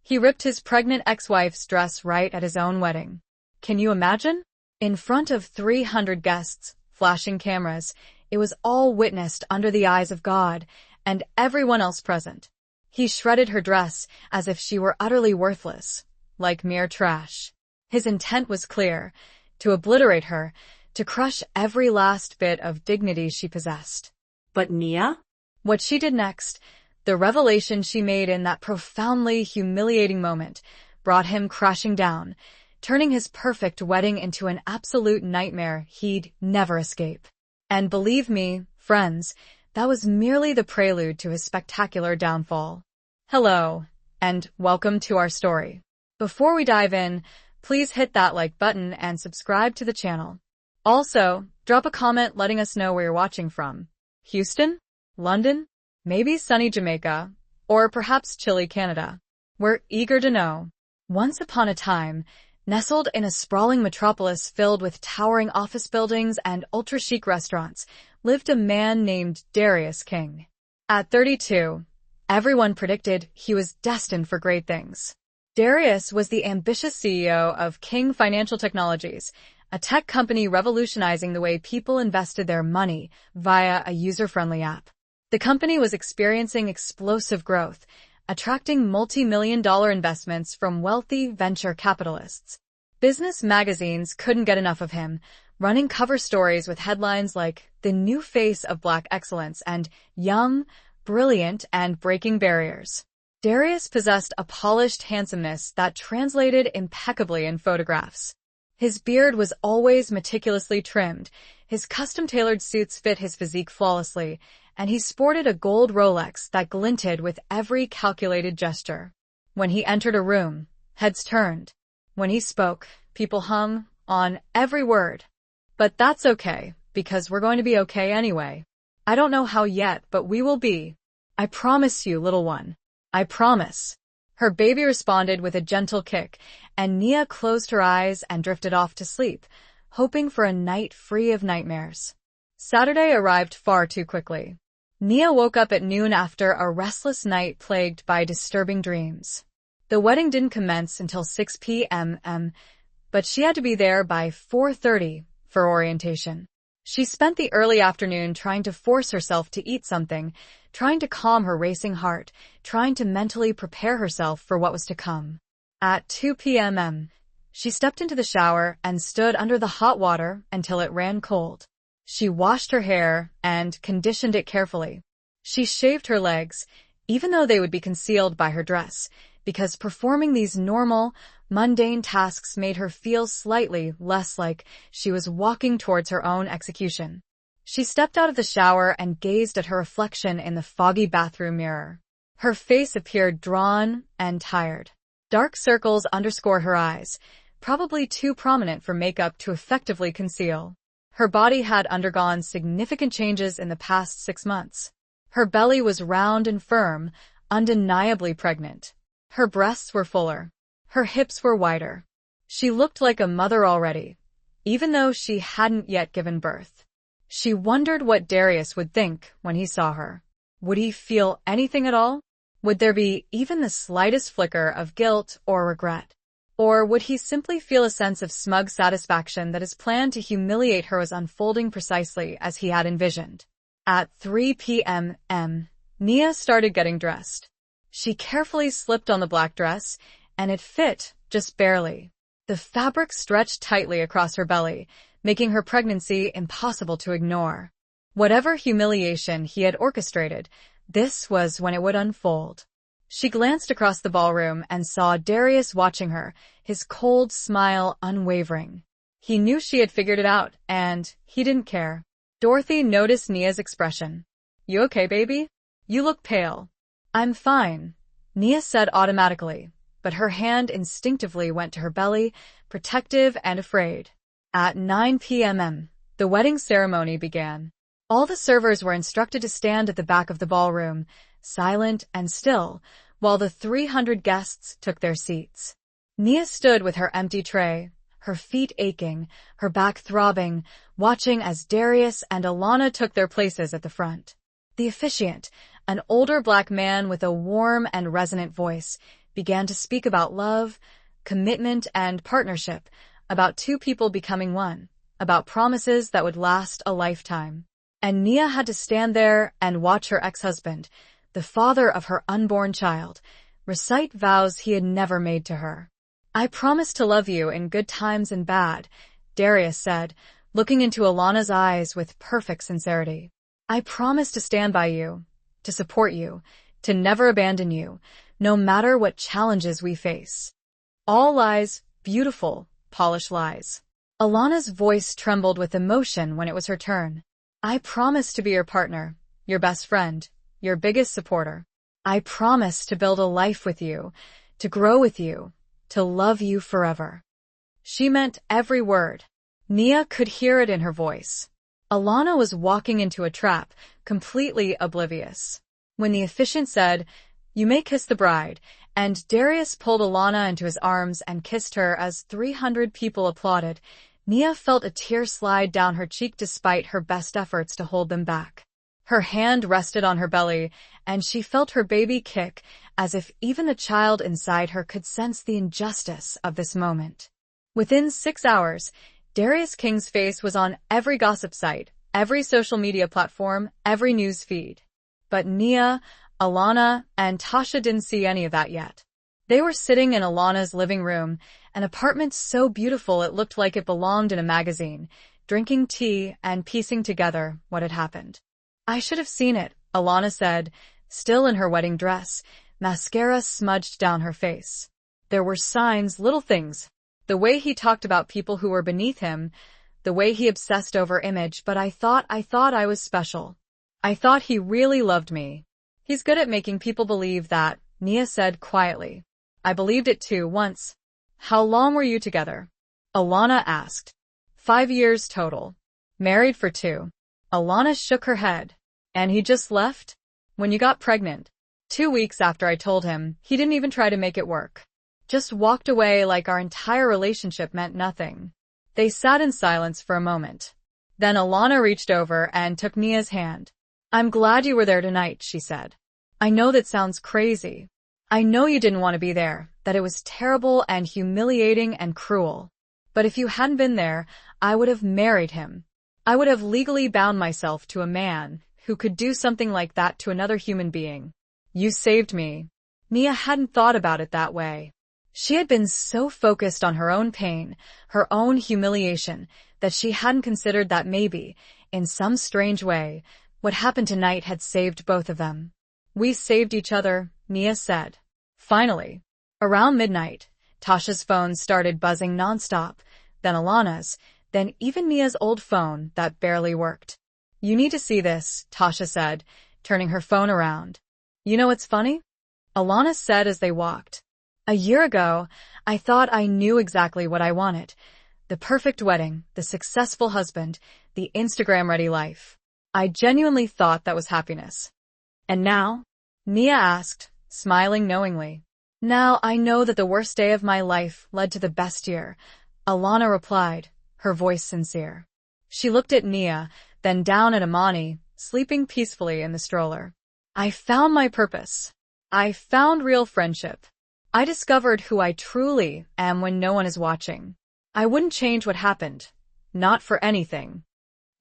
He ripped his pregnant ex-wife's dress right at his own wedding. Can you imagine? In front of 300 guests, flashing cameras, it was all witnessed under the eyes of God and everyone else present. He shredded her dress as if she were utterly worthless, like mere trash. His intent was clear, to obliterate her, to crush every last bit of dignity she possessed. But Nia? What she did next, the revelation she made in that profoundly humiliating moment, brought him crashing down, turning his perfect wedding into an absolute nightmare he'd never escape. And believe me, friends, that was merely the prelude to his spectacular downfall. Hello, and welcome to our story. Before we dive in, please hit that like button and subscribe to the channel. Also, drop a comment letting us know where you're watching from. Houston? London? Maybe sunny Jamaica? Or perhaps chilly Canada? We're eager to know. Once upon a time, nestled in a sprawling metropolis filled with towering office buildings and ultra-chic restaurants, lived a man named Darius King. At 32, everyone predicted he was destined for great things. Darius was the ambitious CEO of King Financial Technologies, a tech company revolutionizing the way people invested their money via a user-friendly app. The company was experiencing explosive growth, attracting multi-million-dollar investments from wealthy venture capitalists. Business magazines couldn't get enough of him, running cover stories with headlines like "The New Face of Black Excellence" and "Young, Brilliant, and Breaking Barriers." Darius possessed a polished handsomeness that translated impeccably in photographs. His beard was always meticulously trimmed, his custom-tailored suits fit his physique flawlessly, and he sported a gold Rolex that glinted with every calculated gesture. When he entered a room, heads turned. When he spoke, people hung on every word. But that's okay, because we're going to be okay anyway. I don't know how yet, but we will be. I promise you, little one. I promise. Her baby responded with a gentle kick, and Nia closed her eyes and drifted off to sleep, hoping for a night free of nightmares. Saturday arrived far too quickly. Nia woke up at noon after a restless night plagued by disturbing dreams. The wedding didn't commence until 6 p.m., but she had to be there by 4:30 for orientation. She spent the early afternoon trying to force herself to eat something, trying to calm her racing heart, trying to mentally prepare herself for what was to come. At 2 p.m., she stepped into the shower and stood under the hot water until it ran cold. She washed her hair and conditioned it carefully. She shaved her legs, even though they would be concealed by her dress, because performing these normal, mundane tasks made her feel slightly less like she was walking towards her own execution. She stepped out of the shower and gazed at her reflection in the foggy bathroom mirror. Her face appeared drawn and tired. Dark circles underscored her eyes, probably too prominent for makeup to effectively conceal. Her body had undergone significant changes in the past 6 months. Her belly was round and firm, undeniably pregnant. Her breasts were fuller. Her hips were wider. She looked like a mother already, even though she hadn't yet given birth. She wondered what Darius would think when he saw her. Would he feel anything at all? Would there be even the slightest flicker of guilt or regret? Or would he simply feel a sense of smug satisfaction that his plan to humiliate her was unfolding precisely as he had envisioned? At 3 p.m., Nia started getting dressed. She carefully slipped on the black dress, and it fit, just barely. The fabric stretched tightly across her belly, making her pregnancy impossible to ignore. Whatever humiliation he had orchestrated, this was when it would unfold. She glanced across the ballroom and saw Darius watching her, his cold smile unwavering. He knew she had figured it out, and he didn't care. Dorothy noticed Nia's expression. "You okay, baby? You look pale." "I'm fine," Nia said automatically, but her hand instinctively went to her belly, protective and afraid. At 9 p.m., the wedding ceremony began. All the servers were instructed to stand at the back of the ballroom, silent and still, while the 300 guests took their seats. Nia stood with her empty tray, her feet aching, her back throbbing, watching as Darius and Alana took their places at the front. The officiant, an older black man with a warm and resonant voice, began to speak about love, commitment, and partnership, about two people becoming one, about promises that would last a lifetime. And Nia had to stand there and watch her ex-husband, the father of her unborn child, recite vows he had never made to her. "I promise to love you in good times and bad," Darius said, looking into Alana's eyes with perfect sincerity. "I promise to stand by you, to support you, to never abandon you, no matter what challenges we face." All lies, beautiful, polished lies. Alana's voice trembled with emotion when it was her turn. "I promise to be your partner, your best friend, your biggest supporter. I promise to build a life with you, to grow with you, to love you forever." She meant every word. Nia could hear it in her voice. Alana was walking into a trap, completely oblivious. When the officiant said, "You may kiss the bride," and Darius pulled Alana into his arms and kissed her as 300 people applauded, Nia felt a tear slide down her cheek despite her best efforts to hold them back. Her hand rested on her belly, and she felt her baby kick, as if even the child inside her could sense the injustice of this moment. Within 6 hours, Darius King's face was on every gossip site, every social media platform, every news feed. But Nia, Alana, and Tasha didn't see any of that yet. They were sitting in Alana's living room, an apartment so beautiful it looked like it belonged in a magazine, drinking tea and piecing together what had happened. "I should have seen it," Alana said, still in her wedding dress, mascara smudged down her face. There were signs, little things. The way he talked about people who were beneath him, the way he obsessed over image, but I thought I was special. I thought he really loved me. He's good at making people believe that," Nia said quietly. "I believed it too, once." "How long were you together?" Alana asked. 5 years total. Married for 2. Alana shook her head. "And he just left?" "When you got pregnant. 2 weeks after I told him, he didn't even try to make it work. Just walked away like our entire relationship meant nothing." They sat in silence for a moment. Then Alana reached over and took Nia's hand. "I'm glad you were there tonight," she said. "I know that sounds crazy. I know you didn't want to be there, that it was terrible and humiliating and cruel. But if you hadn't been there, I would have married him. I would have legally bound myself to a man who could do something like that to another human being. You saved me." Nia hadn't thought about it that way. She had been so focused on her own pain, her own humiliation, that she hadn't considered that maybe, in some strange way, what happened tonight had saved both of them. "We saved each other," Nia said. Finally, around midnight, Tasha's phone started buzzing nonstop, then Alana's, then even Nia's old phone that barely worked. "You need to see this," Tasha said, turning her phone around. "You know what's funny?" Alana said as they walked. "A year ago, I thought I knew exactly what I wanted. The perfect wedding, the successful husband, the Instagram-ready life. I genuinely thought that was happiness. And now?" Nia asked, smiling knowingly. "Now I know that the worst day of my life led to the best year," Alana replied, her voice sincere. She looked at Nia, then down at Amani, sleeping peacefully in the stroller. "I found my purpose. I found real friendship. I discovered who I truly am when no one is watching. I wouldn't change what happened. Not for anything.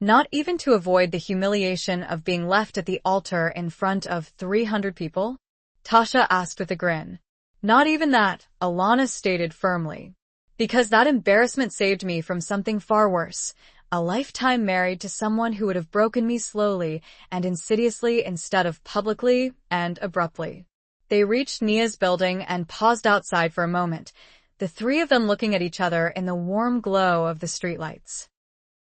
Not even to avoid the humiliation of being left at the altar in front of 300 people?" Tasha asked with a grin. "Not even that," Alana stated firmly. "Because that embarrassment saved me from something far worse, a lifetime married to someone who would have broken me slowly and insidiously instead of publicly and abruptly." They reached Nia's building and paused outside for a moment, the three of them looking at each other in the warm glow of the streetlights.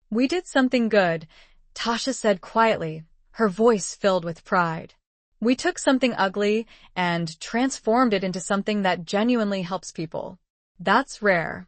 "We did something good," Tasha said quietly, her voice filled with pride. "We took something ugly and transformed it into something that genuinely helps people. That's rare."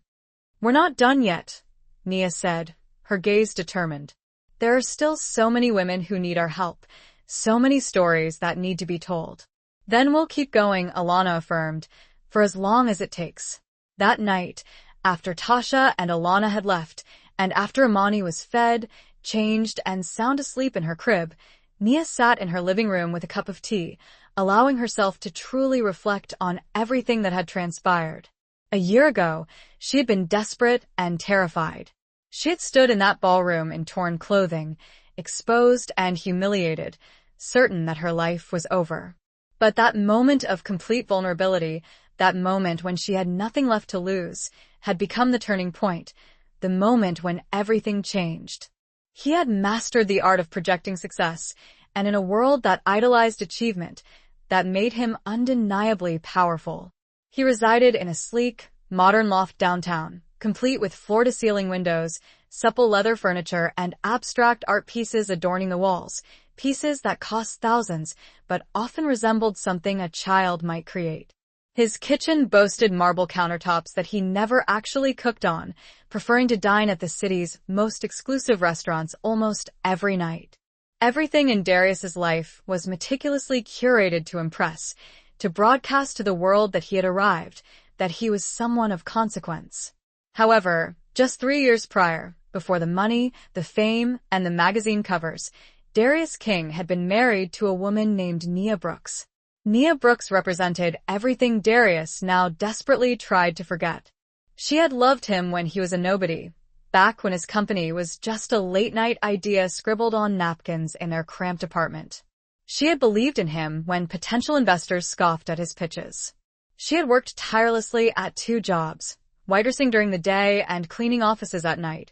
"We're not done yet," Nia said, her gaze determined. "There are still so many women who need our help, so many stories that need to be told. Then we'll keep going," Alana affirmed, "for as long as it takes." That night, after Tasha and Alana had left, and after Amani was fed, changed, and sound asleep in her crib, Nia sat in her living room with a cup of tea, allowing herself to truly reflect on everything that had transpired. A year ago, she had been desperate and terrified. She had stood in that ballroom in torn clothing, exposed and humiliated, certain that her life was over. But that moment of complete vulnerability, that moment when she had nothing left to lose, had become the turning point, the moment when everything changed. He had mastered the art of projecting success, and in a world that idolized achievement, that made him undeniably powerful. He resided in a sleek, modern loft downtown, complete with floor-to-ceiling windows, supple leather furniture, and abstract art pieces adorning the walls, pieces that cost thousands, but often resembled something a child might create. His kitchen boasted marble countertops that he never actually cooked on, preferring to dine at the city's most exclusive restaurants almost every night. Everything in Darius's life was meticulously curated to impress, to broadcast to the world that he had arrived, that he was someone of consequence. However, just 3 years prior, before the money, the fame, and the magazine covers, Darius King had been married to a woman named Nia Brooks. Nia Brooks represented everything Darius now desperately tried to forget. She had loved him when he was a nobody, back when his company was just a late-night idea scribbled on napkins in their cramped apartment. She had believed in him when potential investors scoffed at his pitches. She had worked tirelessly at 2 jobs, waitressing during the day and cleaning offices at night,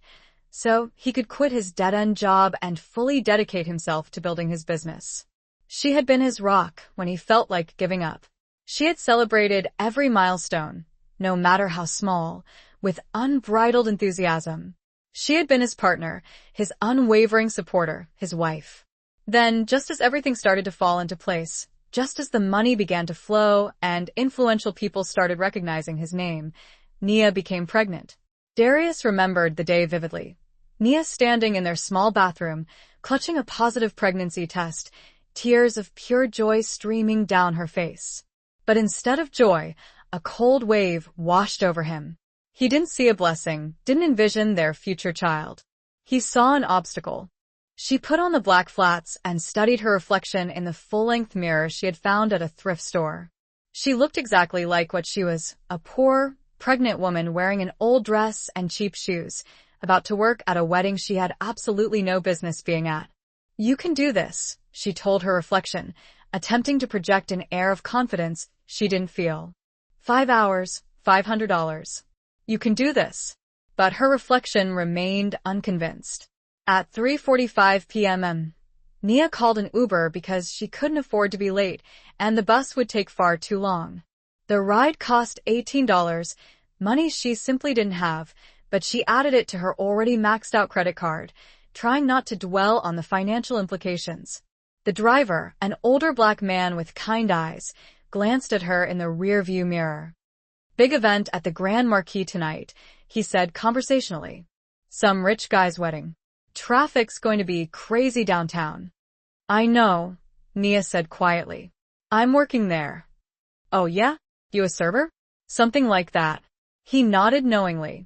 so he could quit his dead-end job and fully dedicate himself to building his business. She had been his rock when he felt like giving up. She had celebrated every milestone, no matter how small, with unbridled enthusiasm. She had been his partner, his unwavering supporter, his wife. Then, just as everything started to fall into place, just as the money began to flow and influential people started recognizing his name, Nia became pregnant. Darius remembered the day vividly. Nia standing in their small bathroom, clutching a positive pregnancy test, tears of pure joy streaming down her face. But instead of joy, a cold wave washed over him. He didn't see a blessing, didn't envision their future child. He saw an obstacle. She put on the black flats and studied her reflection in the full-length mirror she had found at a thrift store. She looked exactly like what she was, a poor, pregnant woman wearing an old dress and cheap shoes, about to work at a wedding she had absolutely no business being at. "You can do this," she told her reflection, attempting to project an air of confidence she didn't feel. 5 hours, $500. You can do this. But her reflection remained unconvinced. At 3:45 p.m., Nia called an Uber because she couldn't afford to be late, and the bus would take far too long. The ride cost $18, money she simply didn't have, but she added it to her already maxed-out credit card, trying not to dwell on the financial implications. The driver, an older black man with kind eyes, glanced at her in the rear-view mirror. "Big event at the Grand Marquis tonight," he said conversationally. "Some rich guy's wedding. Traffic's going to be crazy downtown." "I know," Nia said quietly. "I'm working there." "Oh yeah? You a server?" "Something like that." He nodded knowingly.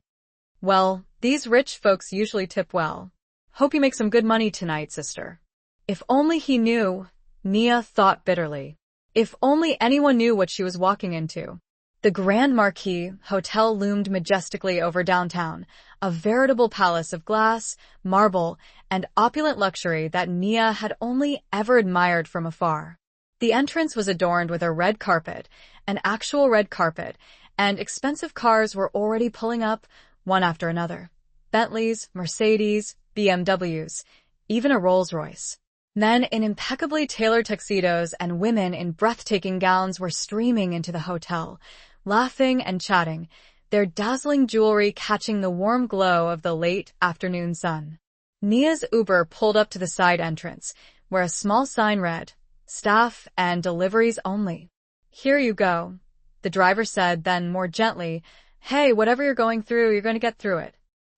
"Well, these rich folks usually tip well. Hope you make some good money tonight, sister." If only he knew, Nia thought bitterly. If only anyone knew what she was walking into. The Grand Marquis Hotel loomed majestically over downtown, a veritable palace of glass, marble, and opulent luxury that Nia had only ever admired from afar. The entrance was adorned with a red carpet, an actual red carpet, and expensive cars were already pulling up, one after another. Bentleys, Mercedes, BMWs, even a Rolls-Royce. Men in impeccably tailored tuxedos and women in breathtaking gowns were streaming into the hotel, laughing and chatting, their dazzling jewelry catching the warm glow of the late afternoon sun. Nia's Uber pulled up to the side entrance, where a small sign read, "Staff and deliveries only." "Here you go," the driver said, then more gently, "Hey, whatever you're going through, you're going to get through it."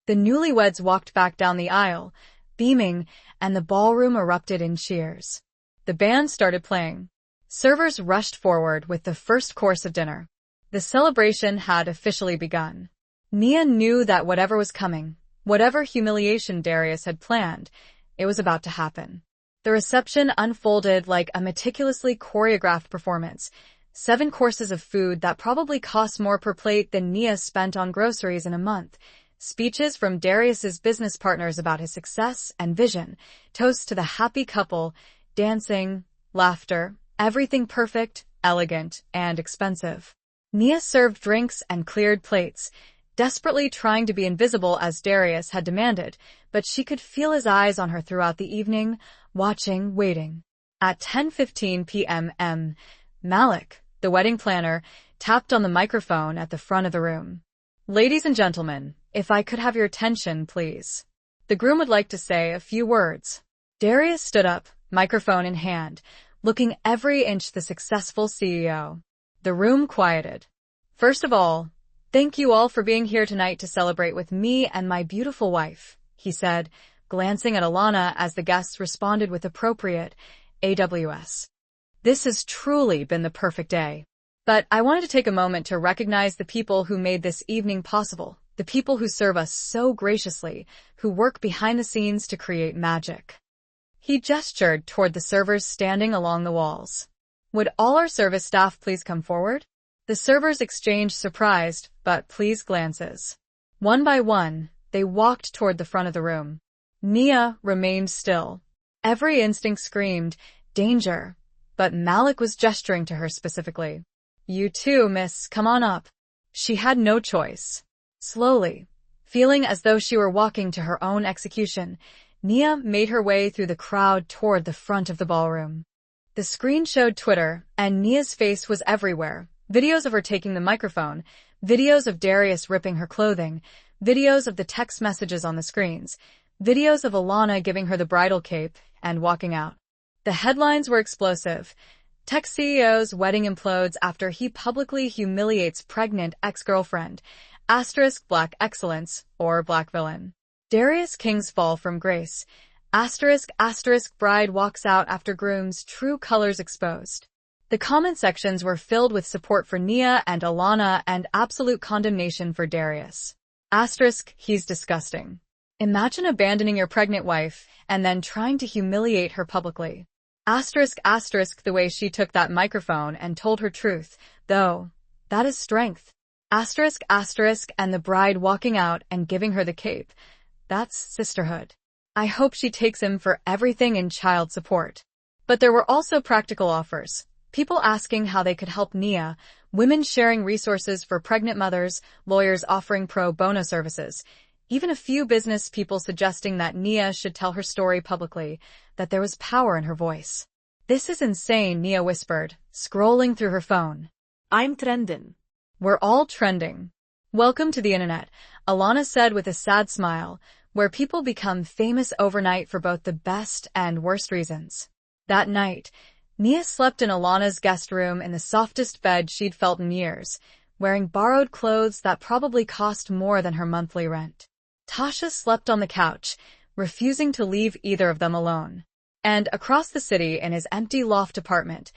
The newlyweds walked back down the aisle, beaming, and the ballroom erupted in cheers. The band started playing. Servers rushed forward with the first course of dinner. The celebration had officially begun. Nia knew that whatever was coming, whatever humiliation Darius had planned, it was about to happen. The reception unfolded like a meticulously choreographed performance. 7 courses of food that probably cost more per plate than Nia spent on groceries in a month. Speeches from Darius's business partners about his success and vision. Toasts to the happy couple. Dancing, laughter, everything perfect, elegant, and expensive. Nia served drinks and cleared plates, desperately trying to be invisible as Darius had demanded, but she could feel his eyes on her throughout the evening, watching, waiting. At 10:15 p.m., Malik, the wedding planner, tapped on the microphone at the front of the room. "Ladies and gentlemen, if I could have your attention, please. The groom would like to say a few words." Darius stood up, microphone in hand, looking every inch the successful CEO. The room quieted. "First of all, thank you all for being here tonight to celebrate with me and my beautiful wife," he said, glancing at Alana as the guests responded with appropriate AWS. "This has truly been the perfect day. But I wanted to take a moment to recognize the people who made this evening possible, the people who serve us so graciously, who work behind the scenes to create magic." He gestured toward the servers standing along the walls. "Would all our service staff please come forward?" The servers exchanged surprised but pleased glances. One by one, they walked toward the front of the room. Nia remained still. Every instinct screamed, danger, but Malik was gesturing to her specifically. "You too, miss, come on up." She had no choice. Slowly, feeling as though she were walking to her own execution, Nia made her way through the crowd toward the front of the ballroom. The screen showed Twitter, and Nia's face was everywhere. Videos of her taking the microphone, videos of Darius ripping her clothing, videos of the text messages on the screens, videos of Alana giving her the bridal cape and walking out. The headlines were explosive. Tech CEO's wedding implodes after he publicly humiliates pregnant ex-girlfriend. * Black excellence or black villain. Darius King's fall from grace. * bride walks out after groom's true colors exposed. The comment sections were filled with support for Nia and Alana and absolute condemnation for Darius. * He's disgusting. Imagine abandoning your pregnant wife and then trying to humiliate her publicly. * The way she took that microphone and told her truth, though, that is strength. * And the bride walking out and giving her the cape. That's sisterhood. I hope she takes him for everything in child support. But there were also practical offers. People asking how they could help Nia, women sharing resources for pregnant mothers, lawyers offering pro bono services, even a few business people suggesting that Nia should tell her story publicly, that there was power in her voice. "This is insane," Nia whispered, scrolling through her phone. "I'm trending." "We're all trending." "Welcome to the internet," Alana said with a sad smile, "where people become famous overnight for both the best and worst reasons." That night, Nia slept in Alana's guest room in the softest bed she'd felt in years, wearing borrowed clothes that probably cost more than her monthly rent. Tasha slept on the couch, refusing to leave either of them alone. And across the city in his empty loft apartment,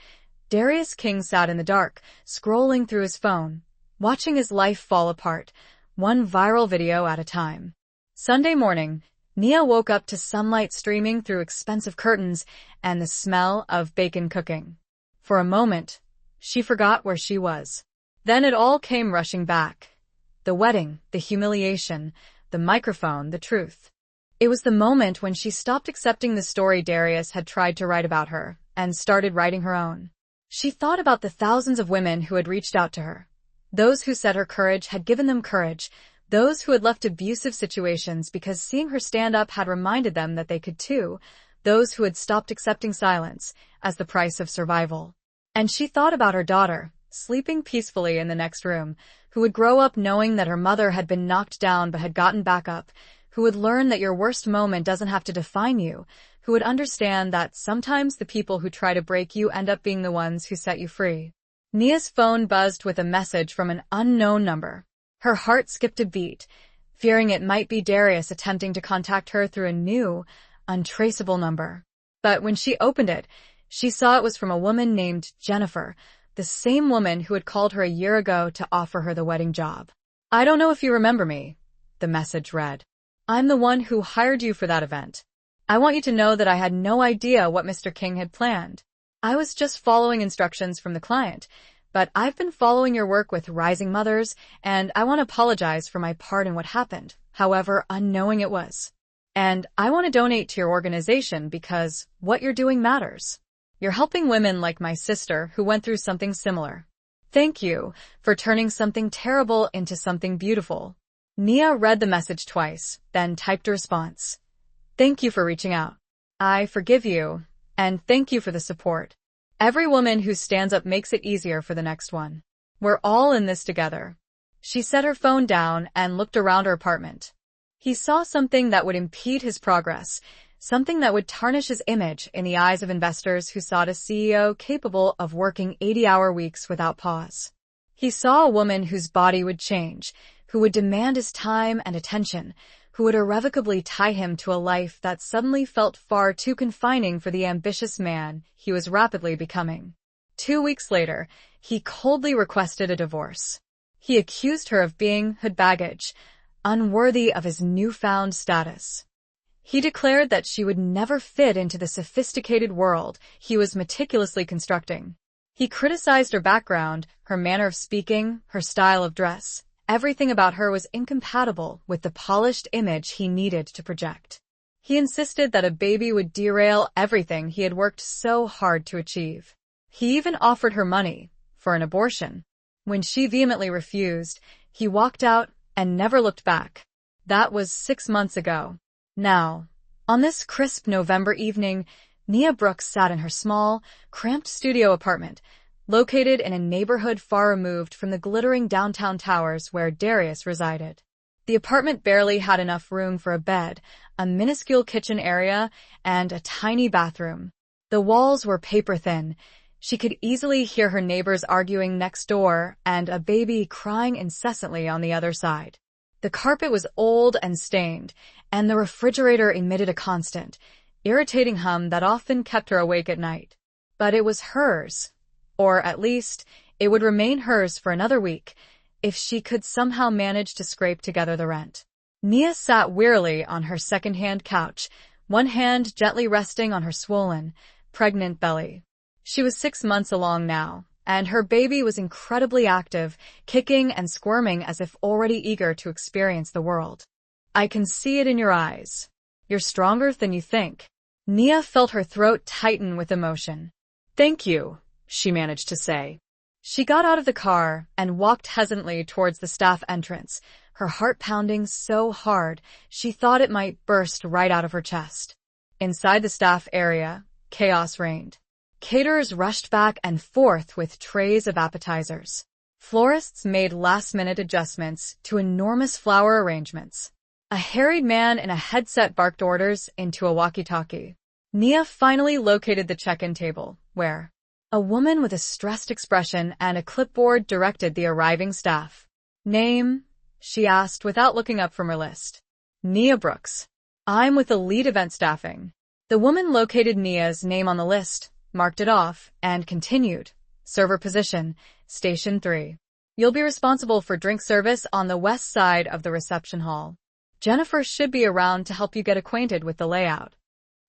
Darius King sat in the dark, scrolling through his phone, watching his life fall apart, one viral video at a time. Sunday morning, Nia woke up to sunlight streaming through expensive curtains and the smell of bacon cooking. For a moment, she forgot where she was. Then it all came rushing back. The wedding, the humiliation, the microphone, the truth. It was the moment when she stopped accepting the story Darius had tried to write about her and started writing her own. She thought about the thousands of women who had reached out to her. Those who said her courage had given them courage. Those who had left abusive situations because seeing her stand up had reminded them that they could too. Those who had stopped accepting silence as the price of survival. And she thought about her daughter, sleeping peacefully in the next room, who would grow up knowing that her mother had been knocked down but had gotten back up, who would learn that your worst moment doesn't have to define you, who would understand that sometimes the people who try to break you end up being the ones who set you free. Nia's phone buzzed with a message from an unknown number. Her heart skipped a beat, fearing it might be Darius attempting to contact her through a new, untraceable number. But when she opened it, she saw it was from a woman named Jennifer, the same woman who had called her a year ago to offer her the wedding job. "I don't know if you remember me," the message read. "I'm the one who hired you for that event. I want you to know that I had no idea what Mr. King had planned. I was just following instructions from the client, but I've been following your work with Rising Mothers, and I want to apologize for my part in what happened, however unknowing it was. And I want to donate to your organization because what you're doing matters. You're helping women like my sister who went through something similar. Thank you for turning something terrible into something beautiful. Nia read the message twice, then typed a response. Thank you for reaching out. I forgive you, and thank you for the support. Every woman who stands up makes it easier for the next one. We're all in this together. She set her phone down and looked around her apartment. He saw something that would impede his progress, something that would tarnish his image in the eyes of investors who sought a CEO capable of working 80-hour weeks without pause. He saw a woman whose body would change, who would demand his time and attention, who would irrevocably tie him to a life that suddenly felt far too confining for the ambitious man he was rapidly becoming. 2 weeks later, he coldly requested a divorce. He accused her of being hood baggage, unworthy of his newfound status. He declared that she would never fit into the sophisticated world he was meticulously constructing. He criticized her background, her manner of speaking, her style of dress. Everything about her was incompatible with the polished image he needed to project. He insisted that a baby would derail everything he had worked so hard to achieve. He even offered her money for an abortion. When she vehemently refused, he walked out and never looked back. That was 6 months ago. Now, on this crisp November evening, Nia Brooks sat in her small, cramped studio apartment, located in a neighborhood far removed from the glittering downtown towers where Darius resided. The apartment barely had enough room for a bed, a minuscule kitchen area, and a tiny bathroom. The walls were paper-thin. She could easily hear her neighbors arguing next door and a baby crying incessantly on the other side. The carpet was old and stained, and the refrigerator emitted a constant, irritating hum that often kept her awake at night. But it was hers. Or at least, it would remain hers for another week, if she could somehow manage to scrape together the rent. Nia sat wearily on her second-hand couch, one hand gently resting on her swollen, pregnant belly. She was 6 months along now, and her baby was incredibly active, kicking and squirming as if already eager to experience the world. I can see it in your eyes. You're stronger than you think. Nia felt her throat tighten with emotion. Thank you, she managed to say. She got out of the car and walked hesitantly towards the staff entrance, her heart pounding so hard she thought it might burst right out of her chest. Inside the staff area, chaos reigned. Caterers rushed back and forth with trays of appetizers. Florists made last-minute adjustments to enormous flower arrangements. A harried man in a headset barked orders into a walkie-talkie. Nia finally located the check-in table, where a woman with a stressed expression and a clipboard directed the arriving staff. Name? She asked without looking up from her list. Nia Brooks. I'm with Elite Event Staffing. The woman located Nia's name on the list, marked it off, and continued. Server position, Station 3. You'll be responsible for drink service on the west side of the reception hall. Jennifer should be around to help you get acquainted with the layout.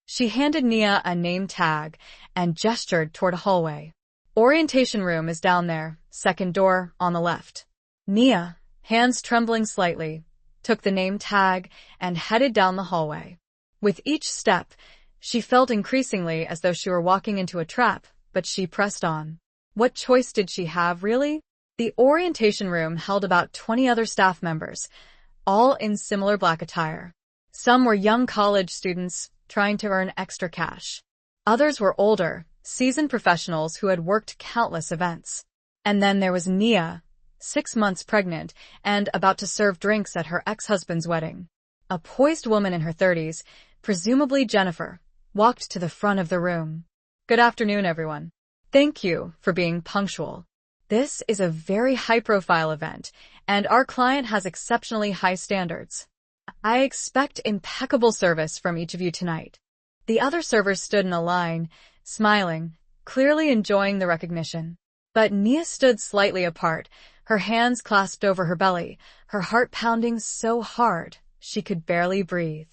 She handed Nia a name tag and gestured toward a hallway. Orientation room is down there, second door on the left. Nia, hands trembling slightly, took the name tag and headed down the hallway. With each step, she felt increasingly as though she were walking into a trap, but she pressed on. What choice did she have, really? The orientation room held about 20 other staff members, all in similar black attire. Some were young college students trying to earn extra cash. Others were older, seasoned professionals who had worked countless events. And then there was Nia, 6 months pregnant and about to serve drinks at her ex-husband's wedding. A poised woman in her 30s, presumably Jennifer, walked to the front of the room. Good afternoon, everyone. Thank you for being punctual. This is a very high-profile event, and our client has exceptionally high standards. I expect impeccable service from each of you tonight. The other servers stood in a line, smiling, clearly enjoying the recognition. But Nia stood slightly apart, her hands clasped over her belly, her heart pounding so hard she could barely breathe.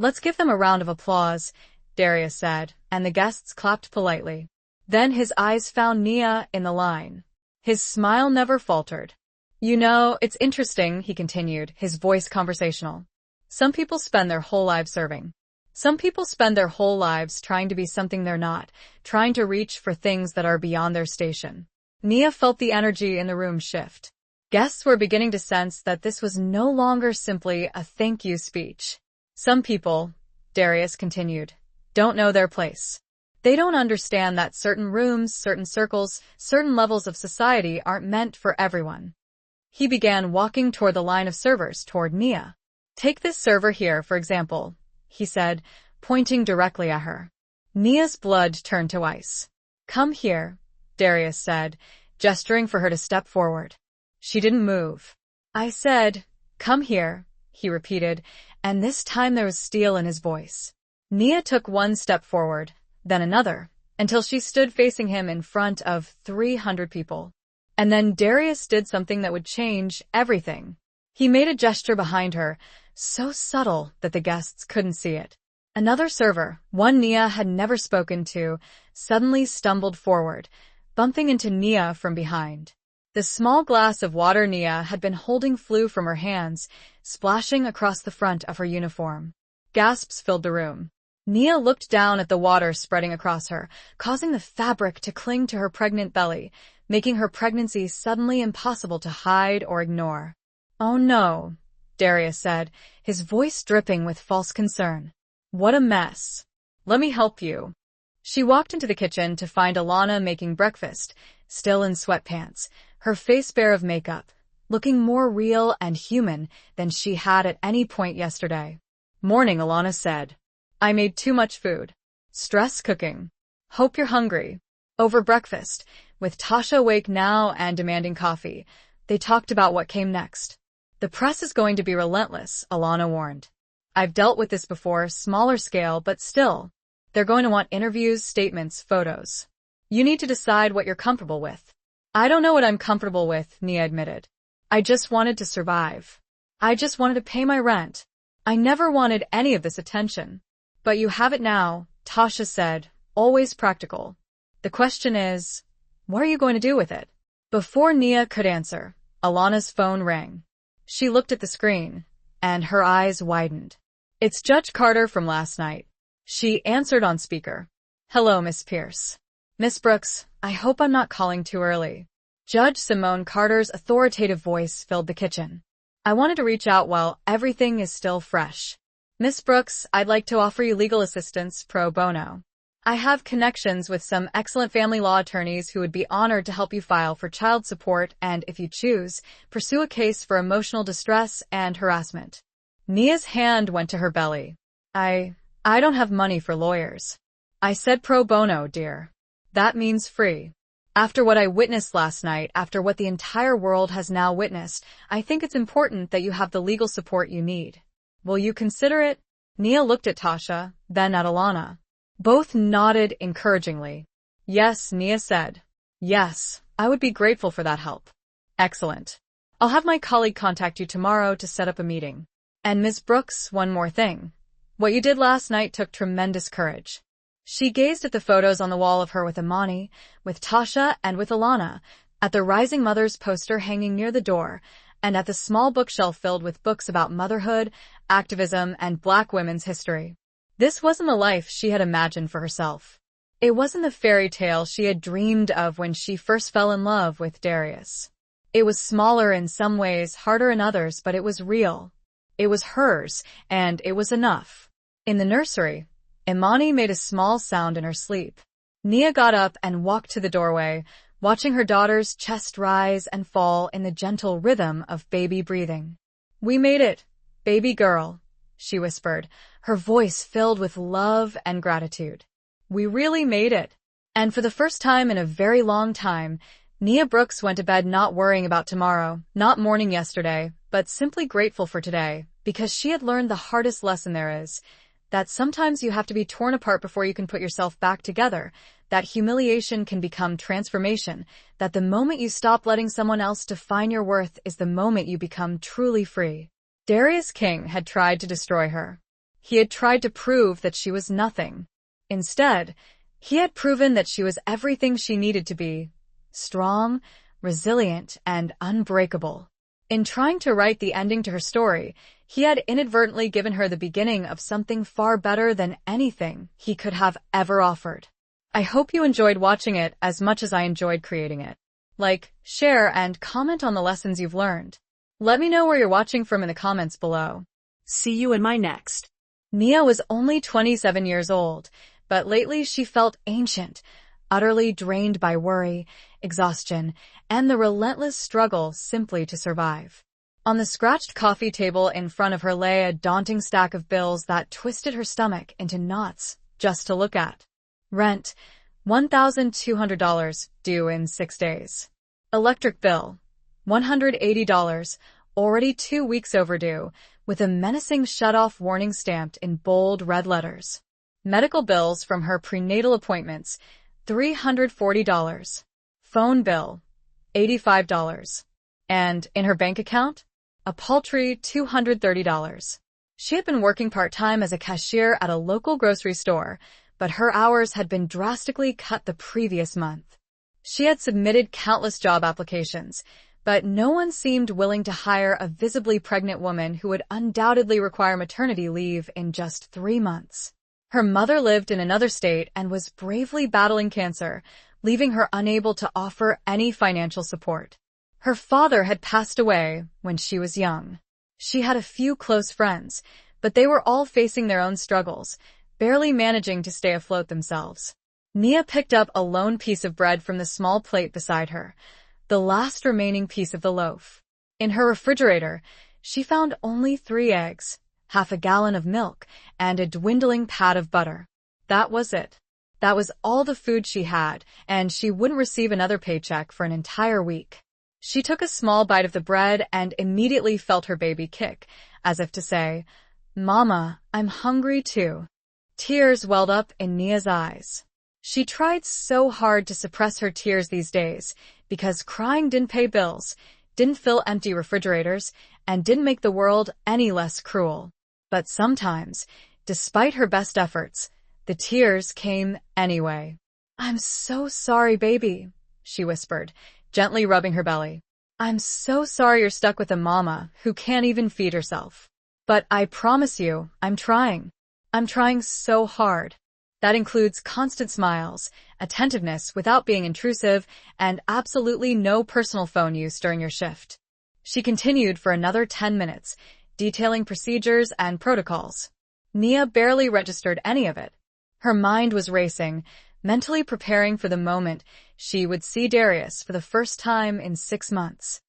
Let's give them a round of applause, Darius said, and the guests clapped politely. Then his eyes found Nia in the line. His smile never faltered. You know, it's interesting, he continued, his voice conversational. Some people spend their whole lives serving. Some people spend their whole lives trying to be something they're not, trying to reach for things that are beyond their station. Nia felt the energy in the room shift. Guests were beginning to sense that this was no longer simply a thank you speech. Some people, Darius continued, don't know their place. They don't understand that certain rooms, certain circles, certain levels of society aren't meant for everyone. He began walking toward the line of servers toward Nia. Take this server here, for example, he said, pointing directly at her. Nia's blood turned to ice. Come here, Darius said, gesturing for her to step forward. She didn't move. I said, come here, he repeated, and this time there was steel in his voice. Nia took one step forward, then another, until she stood facing him in front of 300 people. And then Darius did something that would change everything. He made a gesture behind her, so subtle that the guests couldn't see it. Another server, one Nia had never spoken to, suddenly stumbled forward, bumping into Nia from behind. The small glass of water Nia had been holding flew from her hands, splashing across the front of her uniform. Gasps filled the room. Nia looked down at the water spreading across her, causing the fabric to cling to her pregnant belly, making her pregnancy suddenly impossible to hide or ignore. Oh no, Darius said, his voice dripping with false concern. What a mess. Let me help you. She walked into the kitchen to find Alana making breakfast, still in sweatpants, her face bare of makeup, looking more real and human than she had at any point yesterday. Morning, Alana said. I made too much food. Stress cooking. Hope you're hungry. Over breakfast, with Tasha awake now and demanding coffee, they talked about what came next. The press is going to be relentless, Alana warned. I've dealt with this before, smaller scale, but still. They're going to want interviews, statements, photos. You need to decide what you're comfortable with. I don't know what I'm comfortable with, Nia admitted. I just wanted to survive. I just wanted to pay my rent. I never wanted any of this attention. But you have it now, Tasha said, always practical. The question is, what are you going to do with it? Before Nia could answer, Alana's phone rang. She looked at the screen, and her eyes widened. It's Judge Carter from last night. She answered on speaker. Hello, Miss Pierce. Miss Brooks, I hope I'm not calling too early. Judge Simone Carter's authoritative voice filled the kitchen. I wanted to reach out while everything is still fresh. Miss Brooks, I'd like to offer you legal assistance pro bono. I have connections with some excellent family law attorneys who would be honored to help you file for child support and, if you choose, pursue a case for emotional distress and harassment. Nia's hand went to her belly. I don't have money for lawyers. I said pro bono, dear. That means free. After what I witnessed last night, after what the entire world has now witnessed, I think it's important that you have the legal support you need. Will you consider it? Nia looked at Tasha, then at Alana. Both nodded encouragingly. Yes, Nia said. Yes, I would be grateful for that help. Excellent. I'll have my colleague contact you tomorrow to set up a meeting. And Ms. Brooks, one more thing. What you did last night took tremendous courage. She gazed at the photos on the wall of her with Imani, with Tasha, and with Alana, at the Rising Mothers poster hanging near the door, and at the small bookshelf filled with books about motherhood, activism, and Black women's history. This wasn't the life she had imagined for herself. It wasn't the fairy tale she had dreamed of when she first fell in love with Darius. It was smaller in some ways, harder in others, but it was real. It was hers, and it was enough. In the nursery, Imani made a small sound in her sleep. Nia got up and walked to the doorway, watching her daughter's chest rise and fall in the gentle rhythm of baby breathing. We made it, baby girl, she whispered, her voice filled with love and gratitude. We really made it. And for the first time in a very long time, Nia Brooks went to bed not worrying about tomorrow, not mourning yesterday, but simply grateful for today, because she had learned the hardest lesson there is, that sometimes you have to be torn apart before you can put yourself back together, that humiliation can become transformation, that the moment you stop letting someone else define your worth is the moment you become truly free. Darius King had tried to destroy her. He had tried to prove that she was nothing. Instead, he had proven that she was everything she needed to be: strong, resilient, and unbreakable. In trying to write the ending to her story, he had inadvertently given her the beginning of something far better than anything he could have ever offered. I hope you enjoyed watching it as much as I enjoyed creating it. Like, share, and comment on the lessons you've learned. Let me know where you're watching from in the comments below. See you in my next. Nia was only 27 years old, but lately she felt ancient, utterly drained by worry, exhaustion, and the relentless struggle simply to survive. On the scratched coffee table in front of her lay a daunting stack of bills that twisted her stomach into knots just to look at. Rent, $1,200, due in 6 days. Electric bill, $180, already 2 weeks overdue, with a menacing shut-off warning stamped in bold red letters. Medical bills from her prenatal appointments, $340. Phone bill, $85. And in her bank account, a paltry $230. She had been working part-time as a cashier at a local grocery store, but her hours had been drastically cut the previous month. She had submitted countless job applications, but no one seemed willing to hire a visibly pregnant woman who would undoubtedly require maternity leave in just 3 months. Her mother lived in another state and was bravely battling cancer, leaving her unable to offer any financial support. Her father had passed away when she was young. She had a few close friends, but they were all facing their own struggles, barely managing to stay afloat themselves. Nia picked up a lone piece of bread from the small plate beside her, the last remaining piece of the loaf. In her refrigerator, she found only 3 eggs, half a gallon of milk, and a dwindling pat of butter. That was it. That was all the food she had, and she wouldn't receive another paycheck for an entire week. She took a small bite of the bread and immediately felt her baby kick, as if to say, "Mama, I'm hungry too." Tears welled up in Nia's eyes. She tried so hard to suppress her tears these days, because crying didn't pay bills, didn't fill empty refrigerators, and didn't make the world any less cruel. But sometimes, despite her best efforts, the tears came anyway. "I'm so sorry, baby," she whispered, gently rubbing her belly. "I'm so sorry you're stuck with a mama who can't even feed herself. But I promise you, I'm trying. I'm trying so hard. That includes constant smiles, attentiveness without being intrusive, and absolutely no personal phone use during your shift." She continued for another 10 minutes, detailing procedures and protocols. Nia barely registered any of it. Her mind was racing, mentally preparing for the moment she would see Darius for the first time in 6 months.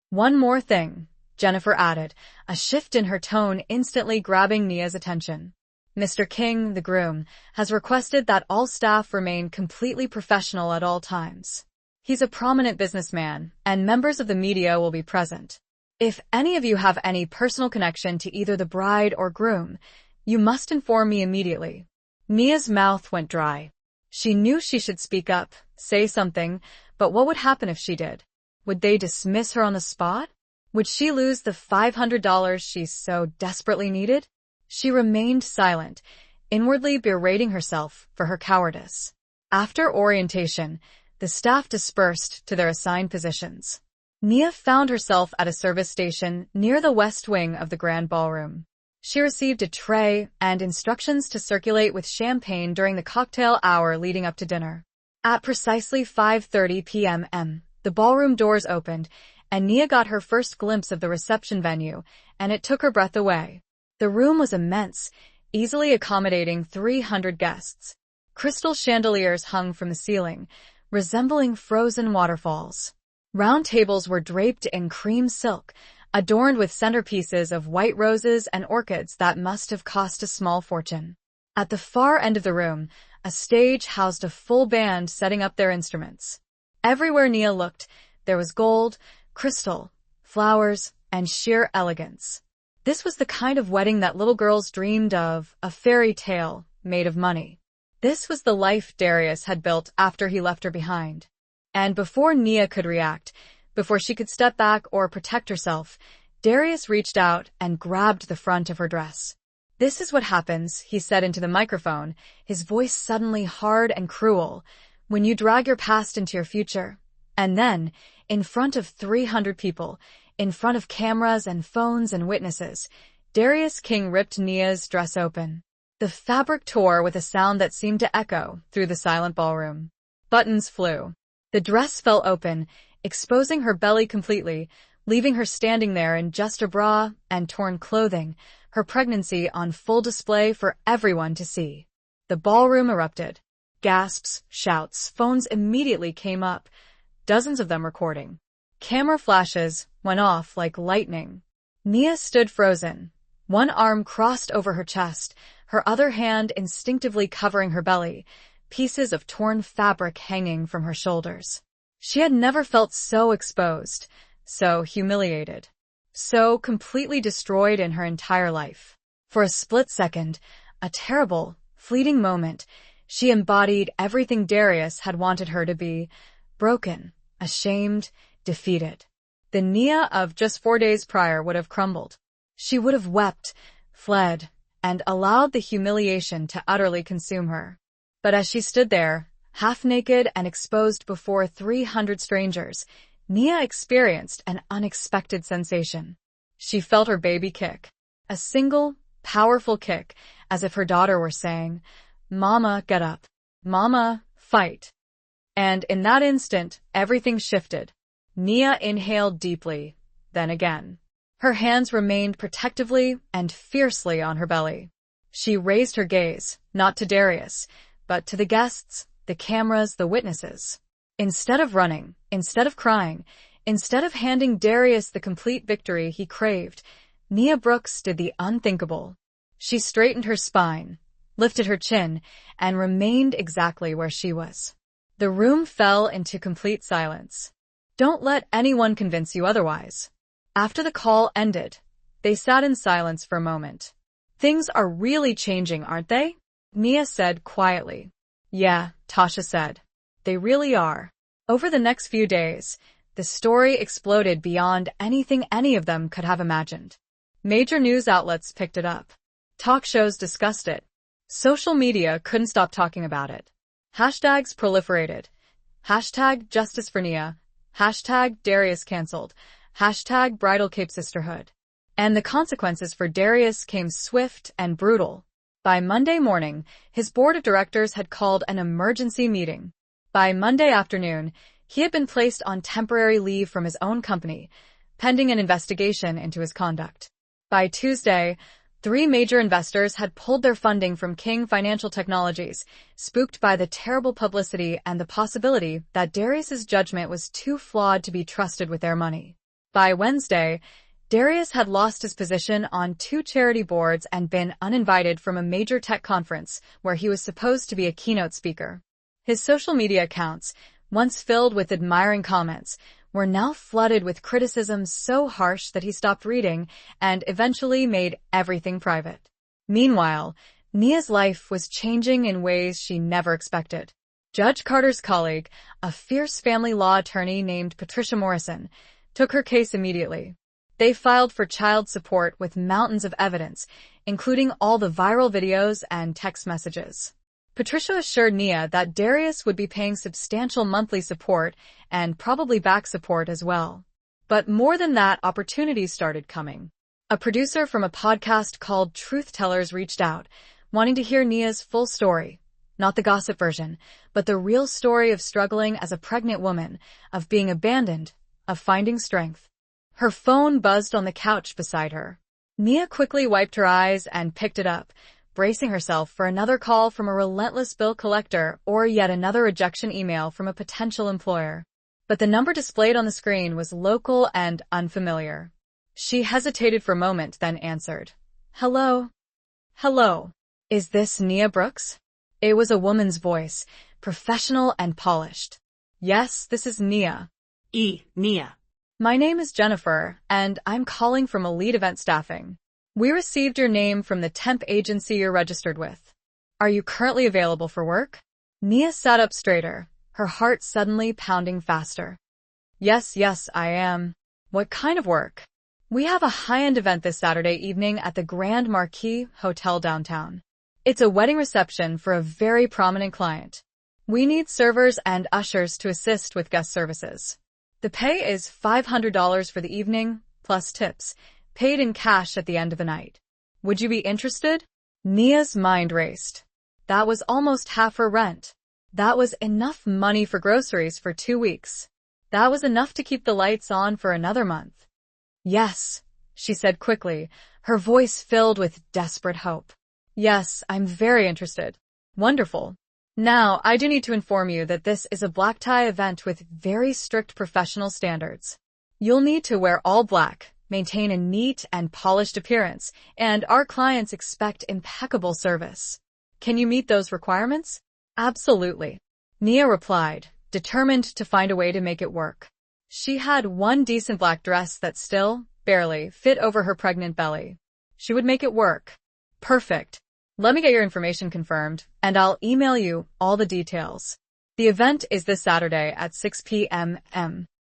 "One more thing," Jennifer added, a shift in her tone instantly grabbing Nia's attention. "Mr. King, the groom, has requested that all staff remain completely professional at all times. He's a prominent businessman, and members of the media will be present. If any of you have any personal connection to either the bride or groom, you must inform me immediately." Nia's mouth went dry. She knew she should speak up, say something, but what would happen if she did? Would they dismiss her on the spot? Would she lose the $500 she so desperately needed? She remained silent, inwardly berating herself for her cowardice. After orientation, the staff dispersed to their assigned positions. Nia found herself at a service station near the west wing of the grand ballroom. She received a tray and instructions to circulate with champagne during the cocktail hour leading up to dinner. At precisely 5:30 p.m., the ballroom doors opened, and Nia got her first glimpse of the reception venue, and it took her breath away. The room was immense, easily accommodating 300 guests. Crystal chandeliers hung from the ceiling, resembling frozen waterfalls. Round tables were draped in cream silk, adorned with centerpieces of white roses and orchids that must have cost a small fortune. At the far end of the room, a stage housed a full band setting up their instruments. Everywhere Nia looked, there was gold, crystal, flowers, and sheer elegance. This was the kind of wedding that little girls dreamed of, a fairy tale made of money. This was the life Darius had built after he left her behind. And before Nia could react, before she could step back or protect herself, Darius reached out and grabbed the front of her dress. "This is what happens," he said into the microphone, his voice suddenly hard and cruel, "when you drag your past into your future." And then, in front of 300 people, in front of cameras and phones and witnesses, Darius King ripped Nia's dress open. The fabric tore with a sound that seemed to echo through the silent ballroom. Buttons flew. The dress fell open, exposing her belly completely, leaving her standing there in just a bra and torn clothing, her pregnancy on full display for everyone to see. The ballroom erupted. Gasps, shouts, phones immediately came up, dozens of them recording. Camera flashes went off like lightning. Nia stood frozen, one arm crossed over her chest, her other hand instinctively covering her belly, pieces of torn fabric hanging from her shoulders. She had never felt so exposed, so humiliated, so completely destroyed in her entire life. For a split second, a terrible, fleeting moment, she embodied everything Darius had wanted her to be: broken, ashamed, defeated. The Nia of just 4 days prior would have crumbled. She would have wept, fled, and allowed the humiliation to utterly consume her. But as she stood there, half-naked and exposed before 300 strangers, Nia experienced an unexpected sensation. She felt her baby kick. A single, powerful kick, as if her daughter were saying, "Mama, get up. Mama, fight." And in that instant, everything shifted. Nia inhaled deeply, then again. Her hands remained protectively and fiercely on her belly. She raised her gaze, not to Darius, but to the guests, the cameras, the witnesses. Instead of running, instead of crying, instead of handing Darius the complete victory he craved, Nia Brooks did the unthinkable. She straightened her spine, lifted her chin, and remained exactly where she was. The room fell into complete silence. Don't let anyone convince you otherwise. After the call ended, they sat in silence for a moment. "Things are really changing, aren't they?" Nia said quietly. "Yeah," Tasha said. "They really are." Over the next few days, the story exploded beyond anything any of them could have imagined. Major news outlets picked it up. Talk shows discussed it. Social media couldn't stop talking about it. Hashtags proliferated. Hashtag Justice for Nia. Hashtag Darius cancelled. Hashtag Bridal Cape Sisterhood. And the consequences for Darius came swift and brutal. By Monday morning, his board of directors had called an emergency meeting. By Monday afternoon, he had been placed on temporary leave from his own company, pending an investigation into his conduct. By Tuesday, 3 major investors had pulled their funding from King Financial Technologies, spooked by the terrible publicity and the possibility that Darius's judgment was too flawed to be trusted with their money. By Wednesday, Darius had lost his position on 2 charity boards and been uninvited from a major tech conference where he was supposed to be a keynote speaker. His social media accounts, once filled with admiring comments, were now flooded with criticism so harsh that he stopped reading and eventually made everything private. Meanwhile, Nia's life was changing in ways she never expected. Judge Carter's colleague, a fierce family law attorney named Patricia Morrison, took her case immediately. They filed for child support with mountains of evidence, including all the viral videos and text messages. Patricia assured Nia that Darius would be paying substantial monthly support and probably back support as well. But more than that, opportunities started coming. A producer from a podcast called Truth Tellers reached out, wanting to hear Nia's full story. Not the gossip version, but the real story of struggling as a pregnant woman, of being abandoned, of finding strength. Her phone buzzed on the couch beside her. Nia quickly wiped her eyes and picked it up, bracing herself for another call from a relentless bill collector or yet another rejection email from a potential employer. But the number displayed on the screen was local and unfamiliar. She hesitated for a moment, then answered. "Hello? Hello. Is this Nia Brooks?" It was a woman's voice, professional and polished. "Yes, this is Nia." Nia. "My name is Jennifer, and I'm calling from Elite Event Staffing. We received your name from the temp agency you're registered with. Are you currently available for work?" Nia sat up straighter, her heart suddenly pounding faster. Yes, I am." "What kind of work?" We have a high-end event this Saturday evening at the Grand Marquis Hotel downtown. It's a wedding reception for a very prominent client. We need servers and ushers to assist with guest services. The pay is $500 for the evening, plus tips, paid in cash at the end of the night. Would you be interested? Nia's mind raced. That was almost half her rent. That was enough money for groceries for 2 weeks. That was enough to keep the lights on for another month. Yes, she said quickly, her voice filled with desperate hope. Yes, I'm very interested. Wonderful. Now, I do need to inform you that this is a black tie event with very strict professional standards. You'll need to wear all black, maintain a neat and polished appearance, and our clients expect impeccable service. Can you meet those requirements? Absolutely. Nia replied, determined to find a way to make it work. She had one decent black dress that still, barely, fit over her pregnant belly. She would make it work. Perfect. Let me get your information confirmed, and I'll email you all the details. The event is this Saturday at 6 p.m.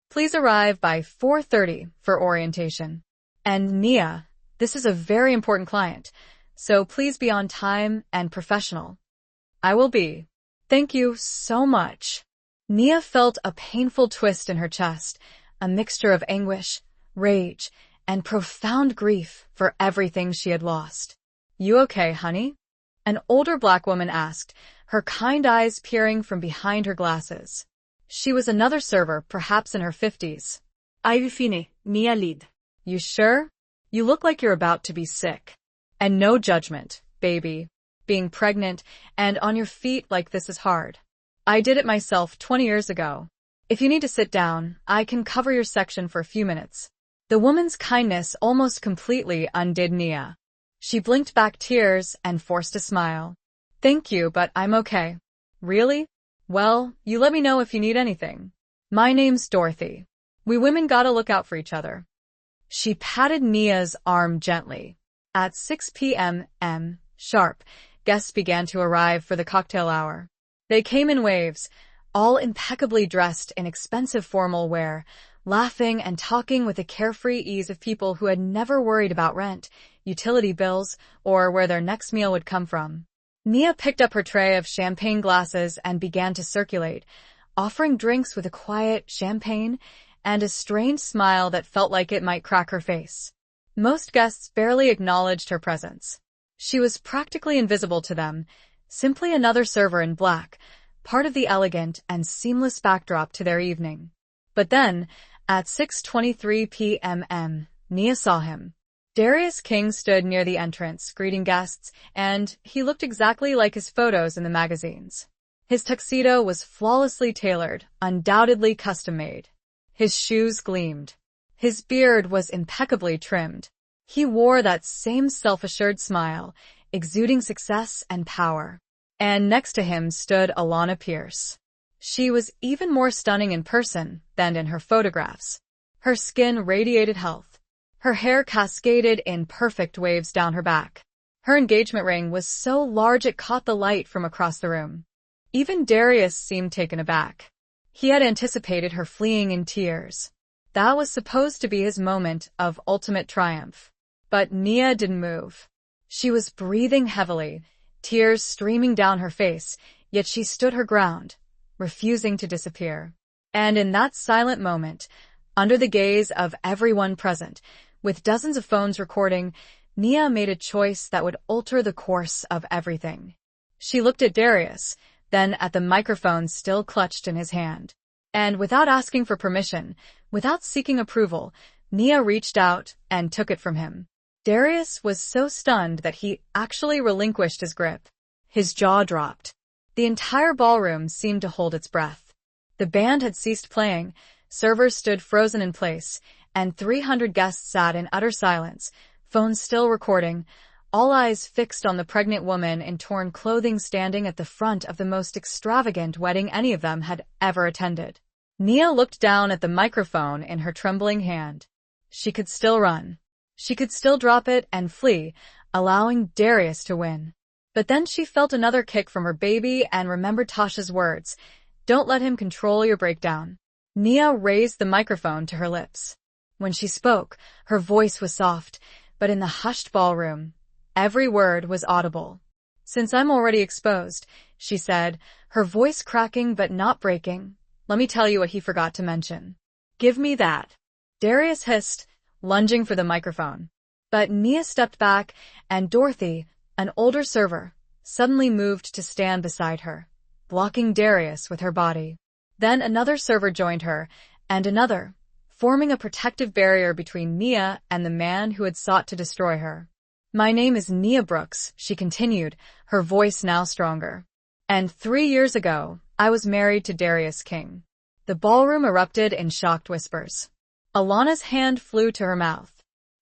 Please arrive by 4:30 for orientation. And Nia, this is a very important client, so please be on time and professional. I will be. Thank you so much. Nia felt a painful twist in her chest, a mixture of anguish, rage, and profound grief for everything she had lost. You okay, honey? An older black woman asked, her kind eyes peering from behind her glasses. She was another server, perhaps in her 50s. Ivy fine, Nia lead. You sure? You look like you're about to be sick. And no judgment, baby. Being pregnant and on your feet like this is hard. I did it myself 20 years ago. If you need to sit down, I can cover your section for a few minutes. The woman's kindness almost completely undid Nia. She blinked back tears and forced a smile. Thank you, but I'm okay. Really? Well, you let me know if you need anything. My name's Dorothy. We women gotta look out for each other. She patted Nia's arm gently. At 6 p.m. sharp, guests began to arrive for the cocktail hour. They came in waves, all impeccably dressed in expensive formal wear, laughing and talking with the carefree ease of people who had never worried about rent, utility bills, or where their next meal would come from. Nia picked up her tray of champagne glasses and began to circulate, offering drinks with a quiet champagne and a strained smile that felt like it might crack her face. Most guests barely acknowledged her presence. She was practically invisible to them, simply another server in black, part of the elegant and seamless backdrop to their evening. But then, at 6:23 p.m., Nia saw him. Darius King stood near the entrance, greeting guests, and he looked exactly like his photos in the magazines. His tuxedo was flawlessly tailored, undoubtedly custom-made. His shoes gleamed. His beard was impeccably trimmed. He wore that same self-assured smile, exuding success and power. And next to him stood Alana Pierce. She was even more stunning in person than in her photographs. Her skin radiated health. Her hair cascaded in perfect waves down her back. Her engagement ring was so large it caught the light from across the room. Even Darius seemed taken aback. He had anticipated her fleeing in tears. That was supposed to be his moment of ultimate triumph. But Nia didn't move. She was breathing heavily, tears streaming down her face, yet she stood her ground, refusing to disappear. And in that silent moment, under the gaze of everyone present, with dozens of phones recording, Nia made a choice that would alter the course of everything. She looked at Darius, then at the microphone still clutched in his hand. And without asking for permission, without seeking approval, Nia reached out and took it from him. Darius was so stunned that he actually relinquished his grip. His jaw dropped. The entire ballroom seemed to hold its breath. The band had ceased playing, servers stood frozen in place, and 300 guests sat in utter silence, phones still recording, all eyes fixed on the pregnant woman in torn clothing standing at the front of the most extravagant wedding any of them had ever attended. Nia looked down at the microphone in her trembling hand. She could still run. She could still drop it and flee, allowing Darius to win. But then she felt another kick from her baby and remembered Tasha's words, "Don't let him control your breakdown." Nia raised the microphone to her lips. When she spoke, her voice was soft, but in the hushed ballroom, every word was audible. "Since I'm already exposed," she said, her voice cracking but not breaking, "let me tell you what he forgot to mention." "Give me that," Darius hissed, lunging for the microphone. But Nia stepped back, and Dorothy, an older server, suddenly moved to stand beside her, blocking Darius with her body. Then another server joined her, and another, forming a protective barrier between Nia and the man who had sought to destroy her. "My name is Nia Brooks," she continued, her voice now stronger. "And 3 years ago, I was married to Darius King." The ballroom erupted in shocked whispers. Alana's hand flew to her mouth.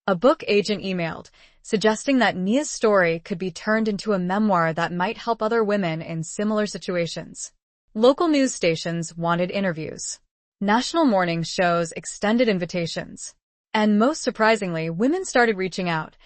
A book agent emailed, suggesting that Nia's story could be turned into a memoir that might help other women in similar situations. Local news stations wanted interviews. National morning shows extended invitations. And most surprisingly, women started reaching out.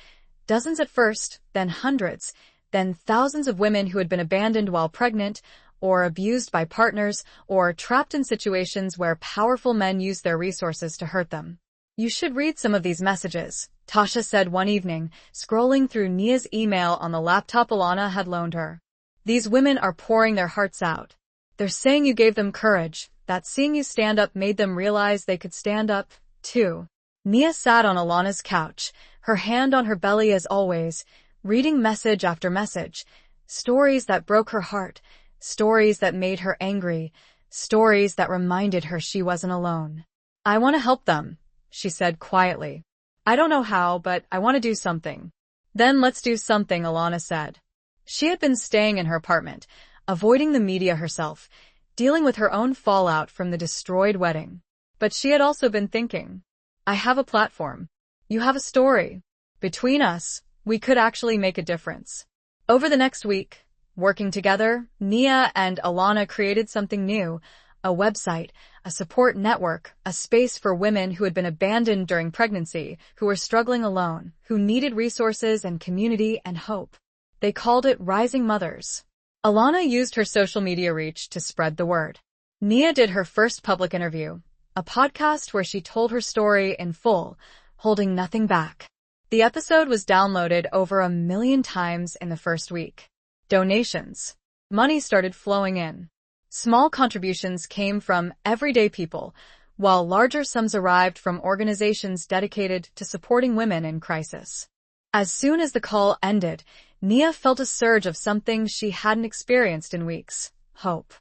Dozens at first, then hundreds, then thousands of women who had been abandoned while pregnant, or abused by partners, or trapped in situations where powerful men used their resources to hurt them. "You should read some of these messages," Tasha said one evening, scrolling through Nia's email on the laptop Alana had loaned her. "These women are pouring their hearts out. They're saying you gave them courage, that seeing you stand up made them realize they could stand up, too." Nia sat on Alana's couch, her hand on her belly as always, reading message after message, stories that broke her heart, stories that made her angry, stories that reminded her she wasn't alone. "I want to help them," she said quietly. "I don't know how, but I want to do something." "Then let's do something," Alana said. She had been staying in her apartment, avoiding the media herself, dealing with her own fallout from the destroyed wedding. But she had also been thinking, "I have a platform. You have a story. Between us, we could actually make a difference." Over the next week, working together, Nia and Alana created something new, a website, a support network, a space for women who had been abandoned during pregnancy, who were struggling alone, who needed resources and community and hope. They called it Rising Mothers. Alana used her social media reach to spread the word. Nia did her first public interview, a podcast where she told her story in full, holding nothing back. The episode was downloaded over 1 million times in the first week. Donations. Money started flowing in. Small contributions came from everyday people, while larger sums arrived from organizations dedicated to supporting women in crisis. As soon as the call ended, Nia felt a surge of something she hadn't experienced in weeks: hope.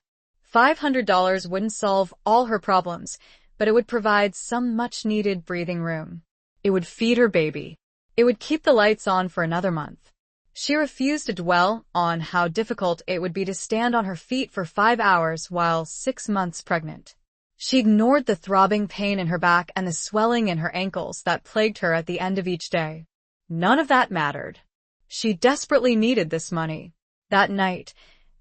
$500 wouldn't solve all her problems, but it would provide some much-needed breathing room. It would feed her baby. It would keep the lights on for another month. She refused to dwell on how difficult it would be to stand on her feet for 5 hours while 6 months pregnant. She ignored the throbbing pain in her back and the swelling in her ankles that plagued her at the end of each day. None of that mattered. She desperately needed this money. That night,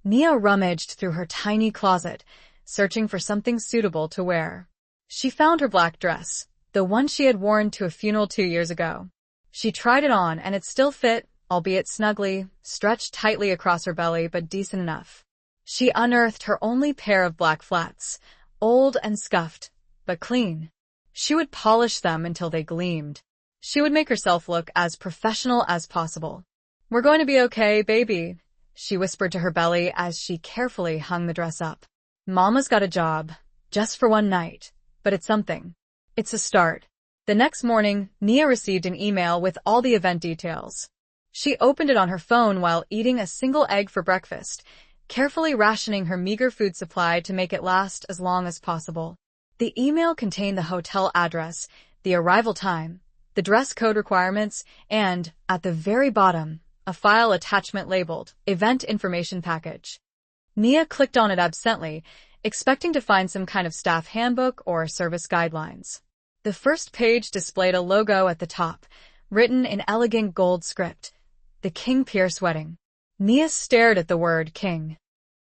Nia rummaged through her tiny closet, searching for something suitable to wear. She found her black dress, the one she had worn to a funeral 2 years ago. She tried it on, and it still fit, albeit snugly, stretched tightly across her belly, but decent enough. She unearthed her only pair of black flats, old and scuffed, but clean. She would polish them until they gleamed. She would make herself look as professional as possible. "We're going to be okay, baby," she whispered to her belly as she carefully hung the dress up. "Mama's got a job, just for one night, but it's something. It's a start." The next morning, Nia received an email with all the event details. She opened it on her phone while eating a single egg for breakfast, carefully rationing her meager food supply to make it last as long as possible. The email contained the hotel address, the arrival time, the dress code requirements, and, at the very bottom, a file attachment labeled Event Information Package. Nia clicked on it absently, expecting to find some kind of staff handbook or service guidelines. The first page displayed a logo at the top, written in elegant gold script: The King Pierce Wedding. Nia stared at the word King.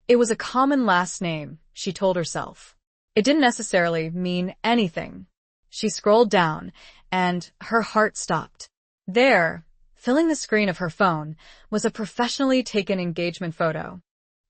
It was a common last name, she told herself. It didn't necessarily mean anything. She scrolled down, and her heart stopped. There, filling the screen of her phone, was a professionally taken engagement photo.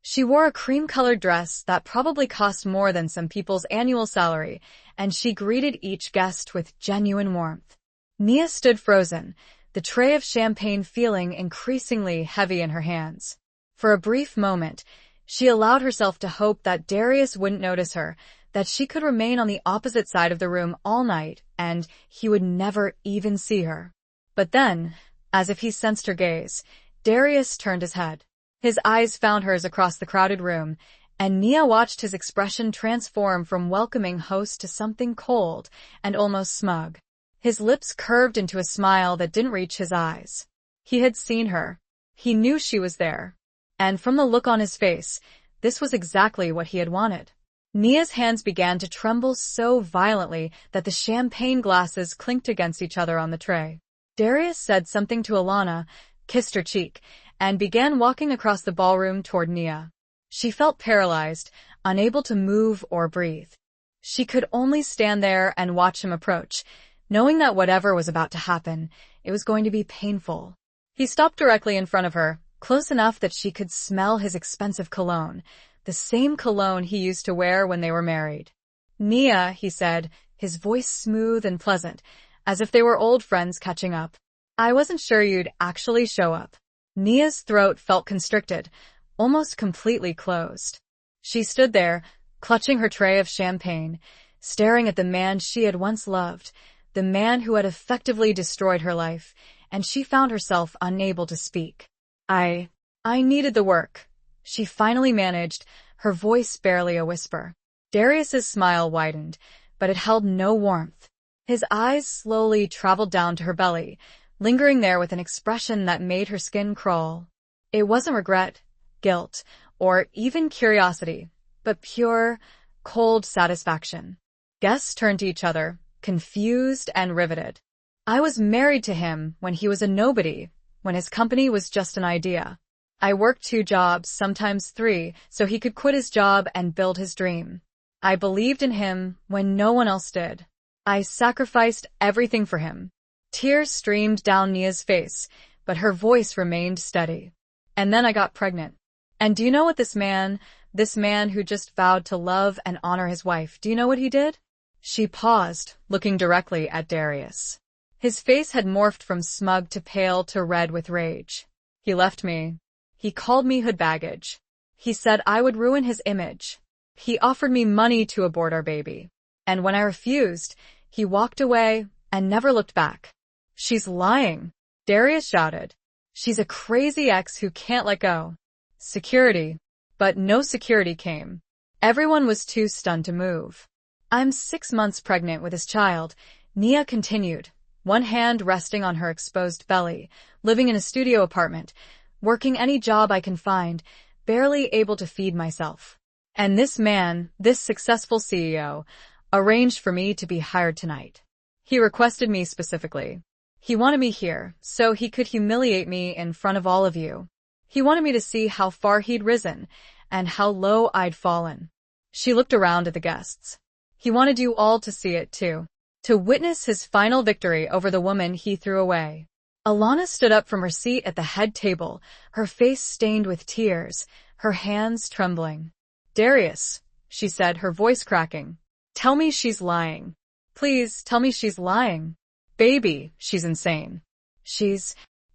She wore a cream-colored dress that probably cost more than some people's annual salary, and she greeted each guest with genuine warmth. Nia stood frozen, the tray of champagne feeling increasingly heavy in her hands. For a brief moment, she allowed herself to hope that Darius wouldn't notice her, that she could remain on the opposite side of the room all night, and he would never even see her. But then, as if he sensed her gaze, Darius turned his head. His eyes found hers across the crowded room, and Nia watched his expression transform from welcoming host to something cold and almost smug. His lips curved into a smile that didn't reach his eyes. He had seen her. He knew she was there. And from the look on his face, this was exactly what he had wanted. Nia's hands began to tremble so violently that the champagne glasses clinked against each other on the tray. Darius said something to Alana, kissed her cheek, and began walking across the ballroom toward Nia. She felt paralyzed, unable to move or breathe. She could only stand there and watch him approach, knowing that whatever was about to happen, it was going to be painful. He stopped directly in front of her, close enough that she could smell his expensive cologne, the same cologne he used to wear when they were married. "Nia," he said, his voice smooth and pleasant, as if they were old friends catching up. "I wasn't sure you'd actually show up." Nia's throat felt constricted, almost completely closed. She stood there, clutching her tray of champagne, staring at the man she had once loved, the man who had effectively destroyed her life, and she found herself unable to speak. I needed the work," she finally managed, her voice barely a whisper. Darius's smile widened, but it held no warmth. His eyes slowly traveled down to her belly, lingering there with an expression that made her skin crawl. It wasn't regret, guilt, or even curiosity, but pure, cold satisfaction. Guests turned to each other, confused and riveted. "I was married to him when he was a nobody, when his company was just an idea. I worked 2 jobs, sometimes 3, so he could quit his job and build his dream. I believed in him when no one else did. I sacrificed everything for him." Tears streamed down Nia's face, but her voice remained steady. "And then I got pregnant. And do you know what this man who just vowed to love and honor his wife, do you know what he did?" She paused, looking directly at Darius. His face had morphed from smug to pale to red with rage. "He left me. He called me hood baggage. He said I would ruin his image. He offered me money to abort our baby. And when I refused, he walked away and never looked back." "She's lying," Darius shouted. "She's a crazy ex who can't let go." Security. But no security came. Everyone was too stunned to move. "I'm 6 months pregnant with his child," Nia continued, one hand resting on her exposed belly, living in a studio apartment, working any job I can find, barely able to feed myself. "And this man, this successful CEO, arranged for me to be hired tonight. He requested me specifically. He wanted me here, so he could humiliate me in front of all of you. He wanted me to see how far he'd risen, and how low I'd fallen." She looked around at the guests. "He wanted you all to see it too. To witness his final victory over the woman he threw away." Alana stood up from her seat at the head table, her face stained with tears, her hands trembling. "Darius," she said, her voice cracking, "tell me she's lying. Please, tell me she's lying. Baby, she's insane.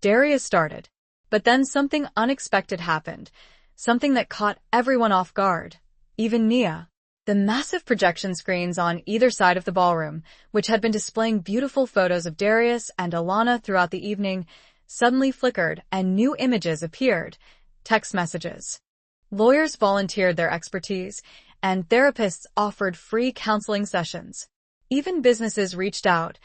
Darius started. But then something unexpected happened, something that caught everyone off guard, even Nia. The massive projection screens on either side of the ballroom, which had been displaying beautiful photos of Darius and Alana throughout the evening, suddenly flickered and new images appeared, text messages. Lawyers volunteered their expertise, and therapists offered free counseling sessions. Even businesses reached out,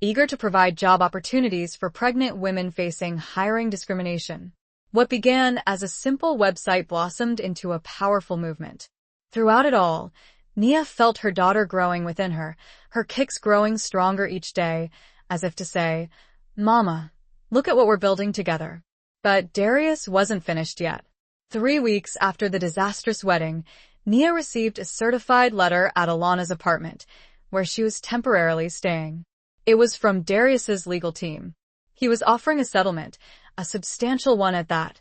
eager to provide job opportunities for pregnant women facing hiring discrimination. What began as a simple website blossomed into a powerful movement. Throughout it all, Nia felt her daughter growing within her, her kicks growing stronger each day, as if to say, "Mama, look at what we're building together." But Darius wasn't finished yet. 3 weeks after the disastrous wedding, Nia received a certified letter at Alana's apartment, where she was temporarily staying. It was from Darius's legal team. He was offering a settlement, a substantial one at that,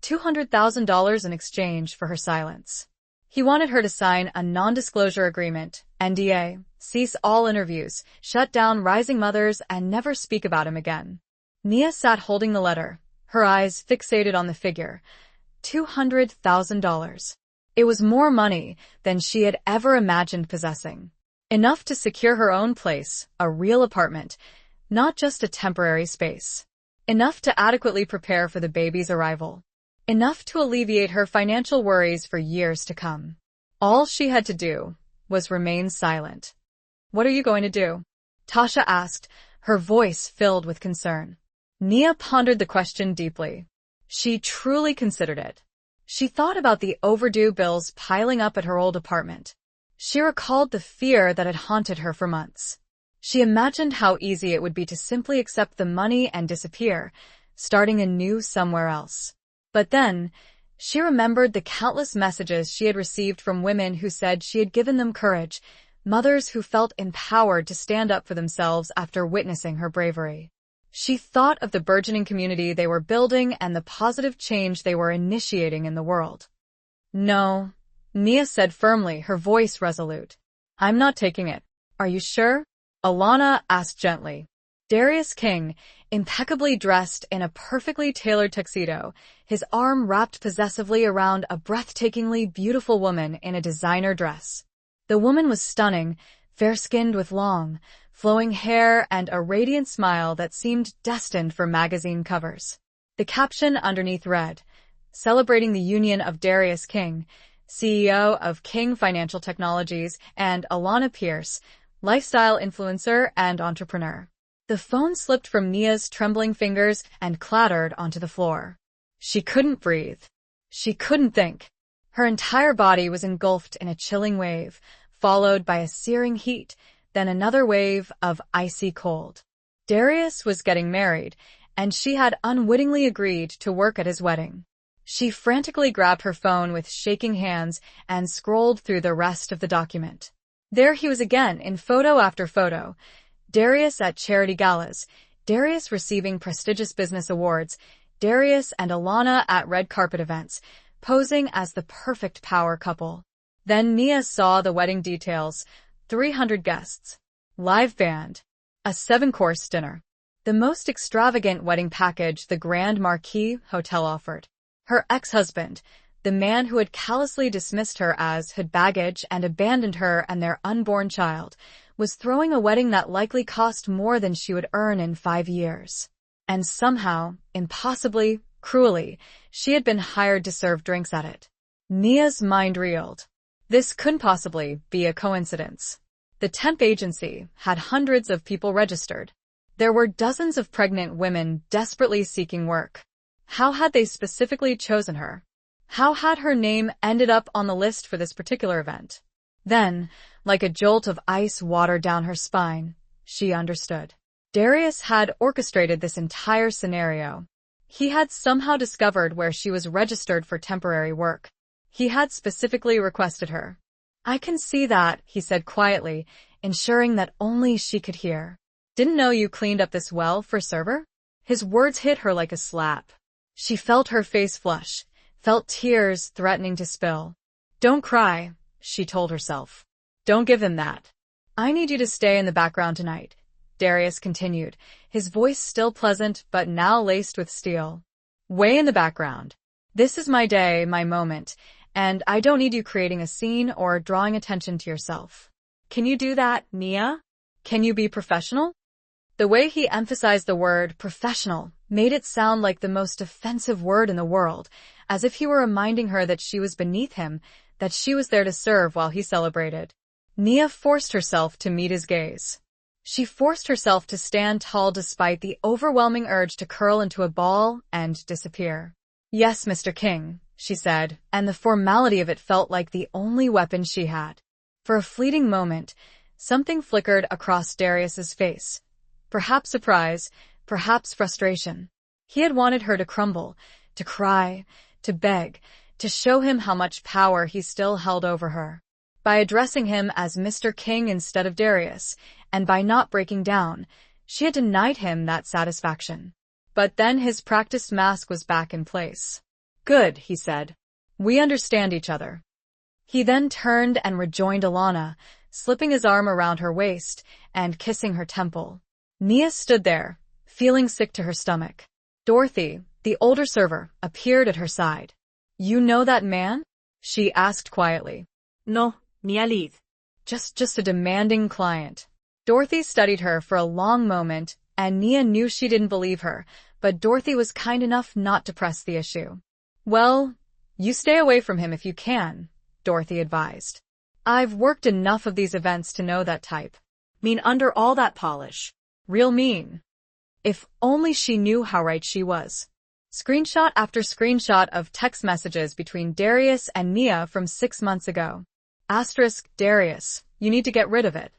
$200,000 in exchange for her silence. He wanted her to sign a non-disclosure agreement, NDA, cease all interviews, shut down Rising Mothers, and never speak about him again. Nia sat holding the letter, her eyes fixated on the figure. $200,000. It was more money than she had ever imagined possessing. Enough to secure her own place, a real apartment, not just a temporary space. Enough to adequately prepare for the baby's arrival. Enough to alleviate her financial worries for years to come. All she had to do was remain silent. "What are you going to do?" Tasha asked, her voice filled with concern. Nia pondered the question deeply. She truly considered it. She thought about the overdue bills piling up at her old apartment. She recalled the fear that had haunted her for months. She imagined how easy it would be to simply accept the money and disappear, starting anew somewhere else. But then, she remembered the countless messages she had received from women who said she had given them courage, mothers who felt empowered to stand up for themselves after witnessing her bravery. She thought of the burgeoning community they were building and the positive change they were initiating in the world. "No," Nia said firmly, her voice resolute. "I'm not taking it." "Are you sure?" Alana asked gently. Darius King, impeccably dressed in a perfectly tailored tuxedo, his arm wrapped possessively around a breathtakingly beautiful woman in a designer dress. The woman was stunning, fair-skinned with long, flowing hair and a radiant smile that seemed destined for magazine covers. The caption underneath read, "Celebrating the union of Darius King, CEO of King Financial Technologies, and Alana Pierce, lifestyle influencer and entrepreneur." The phone slipped from Nia's trembling fingers and clattered onto the floor. She couldn't breathe. She couldn't think. Her entire body was engulfed in a chilling wave, followed by a searing heat, then another wave of icy cold. Darius was getting married, and she had unwittingly agreed to work at his wedding. She frantically grabbed her phone with shaking hands and scrolled through the rest of the document. There he was again, in photo after photo. Darius at charity galas, Darius receiving prestigious business awards, Darius and Alana at red carpet events, posing as the perfect power couple. Then Nia saw the wedding details: 300 guests, live band, a 7-course dinner, the most extravagant wedding package the Grand Marquis Hotel offered. Her ex-husband, the man who had callously dismissed her as hood baggage and abandoned her and their unborn child, was throwing a wedding that likely cost more than she would earn in 5 years. And somehow, impossibly, cruelly, she had been hired to serve drinks at it. Nia's mind reeled. This couldn't possibly be a coincidence. The temp agency had hundreds of people registered. There were dozens of pregnant women desperately seeking work. How had they specifically chosen her? How had her name ended up on the list for this particular event? Then, like a jolt of ice water down her spine, she understood. Darius had orchestrated this entire scenario. He had somehow discovered where she was registered for temporary work. He had specifically requested her. "I can see that," he said quietly, ensuring that only she could hear. "Didn't know you cleaned up this well for server?" His words hit her like a slap. She felt her face flush, felt tears threatening to spill. "Don't cry," she told herself. "Don't give him that." "I need you to stay in the background tonight," Darius continued, his voice still pleasant but now laced with steel. "Way in the background. This is my day, my moment, and I don't need you creating a scene or drawing attention to yourself. Can you do that, Nia? Can you be professional?" The way he emphasized the word professional made it sound like the most offensive word in the world, as if he were reminding her that she was beneath him, that she was there to serve while he celebrated. Nia forced herself to meet his gaze. She forced herself to stand tall despite the overwhelming urge to curl into a ball and disappear. "Yes, Mr. King," she said, and the formality of it felt like the only weapon she had. For a fleeting moment, something flickered across Darius's face. Perhaps surprise, perhaps frustration. He had wanted her to crumble, to cry, to beg, to show him how much power he still held over her. By addressing him as Mr. King instead of Darius, and by not breaking down, she had denied him that satisfaction. But then his practiced mask was back in place. Good, he said. We understand each other. He then turned and rejoined Alana, slipping his arm around her waist and kissing her temple. Nia stood there, feeling sick to her stomach. Dorothy, the older server, appeared at her side. You know that man? She asked quietly. No, Mia Lid. Just a demanding client. Dorothy studied her for a long moment, and Nia knew she didn't believe her, but Dorothy was kind enough not to press the issue. Well, you stay away from him if you can, Dorothy advised. I've worked enough of these events to know that type. Mean under all that polish. Real mean. If only she knew how right she was. Screenshot after screenshot of text messages between Darius and Nia from 6 months ago. Asterisk Darius, you need to get rid of it.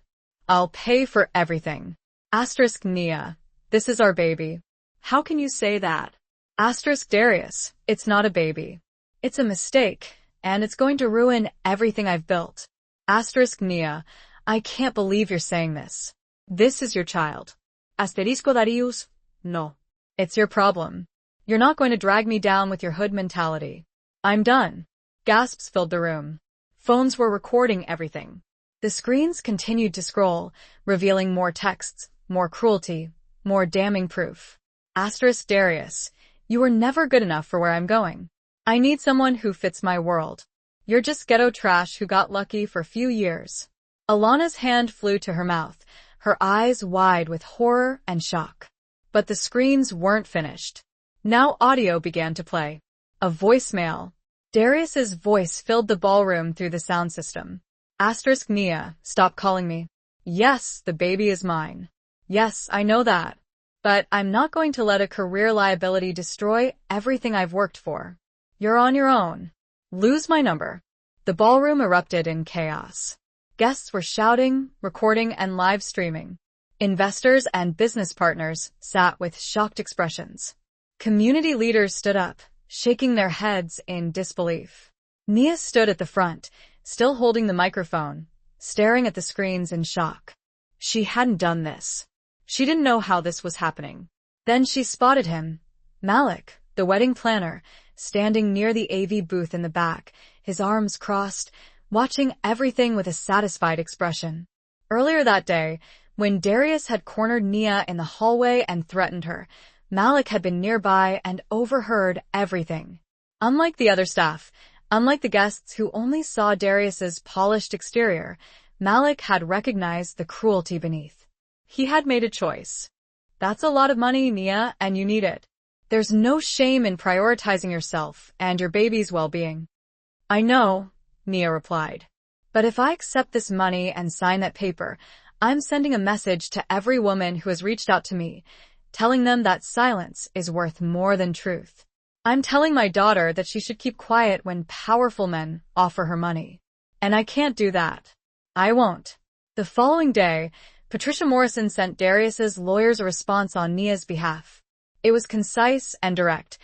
I'll pay for everything. Asterisk Nia, this is our baby. How can you say that? Asterisk Darius, it's not a baby. It's a mistake, and it's going to ruin everything I've built. Asterisk Nia, I can't believe you're saying this. This is your child. Asterisco Darius, no. It's your problem. You're not going to drag me down with your hood mentality. I'm done. Gasps filled the room. Phones were recording everything. The screens continued to scroll, revealing more texts, more cruelty, more damning proof. Asterisk Darius, you were never good enough for where I'm going. I need someone who fits my world. You're just ghetto trash who got lucky for a few years. Alana's hand flew to her mouth, her eyes wide with horror and shock. But the screens weren't finished. Now audio began to play. A voicemail. Darius's voice filled the ballroom through the sound system. Asterisk Nia, stop calling me. Yes, the baby is mine. Yes, I know that. But I'm not going to let a career liability destroy everything I've worked for. You're on your own. Lose my number. The ballroom erupted in chaos. Guests were shouting, recording, and live streaming. Investors and business partners sat with shocked expressions. Community leaders stood up, shaking their heads in disbelief. Nia stood at the front, still holding the microphone, staring at the screens in shock. She hadn't done this. She didn't know how this was happening. Then she spotted him, Malik, the wedding planner, standing near the AV booth in the back, his arms crossed, watching everything with a satisfied expression. Earlier that day, when Darius had cornered Nia in the hallway and threatened her, Malik had been nearby and overheard everything. Unlike the other staff, unlike the guests who only saw Darius's polished exterior, Malik had recognized the cruelty beneath. He had made a choice. That's a lot of money, Nia, and you need it. There's no shame in prioritizing yourself and your baby's well-being. I know, Nia replied. But if I accept this money and sign that paper, I'm sending a message to every woman who has reached out to me, telling them that silence is worth more than truth. I'm telling my daughter that she should keep quiet when powerful men offer her money. And I can't do that. I won't. The following day, Patricia Morrison sent Darius's lawyers a response on Nia's behalf. It was concise and direct.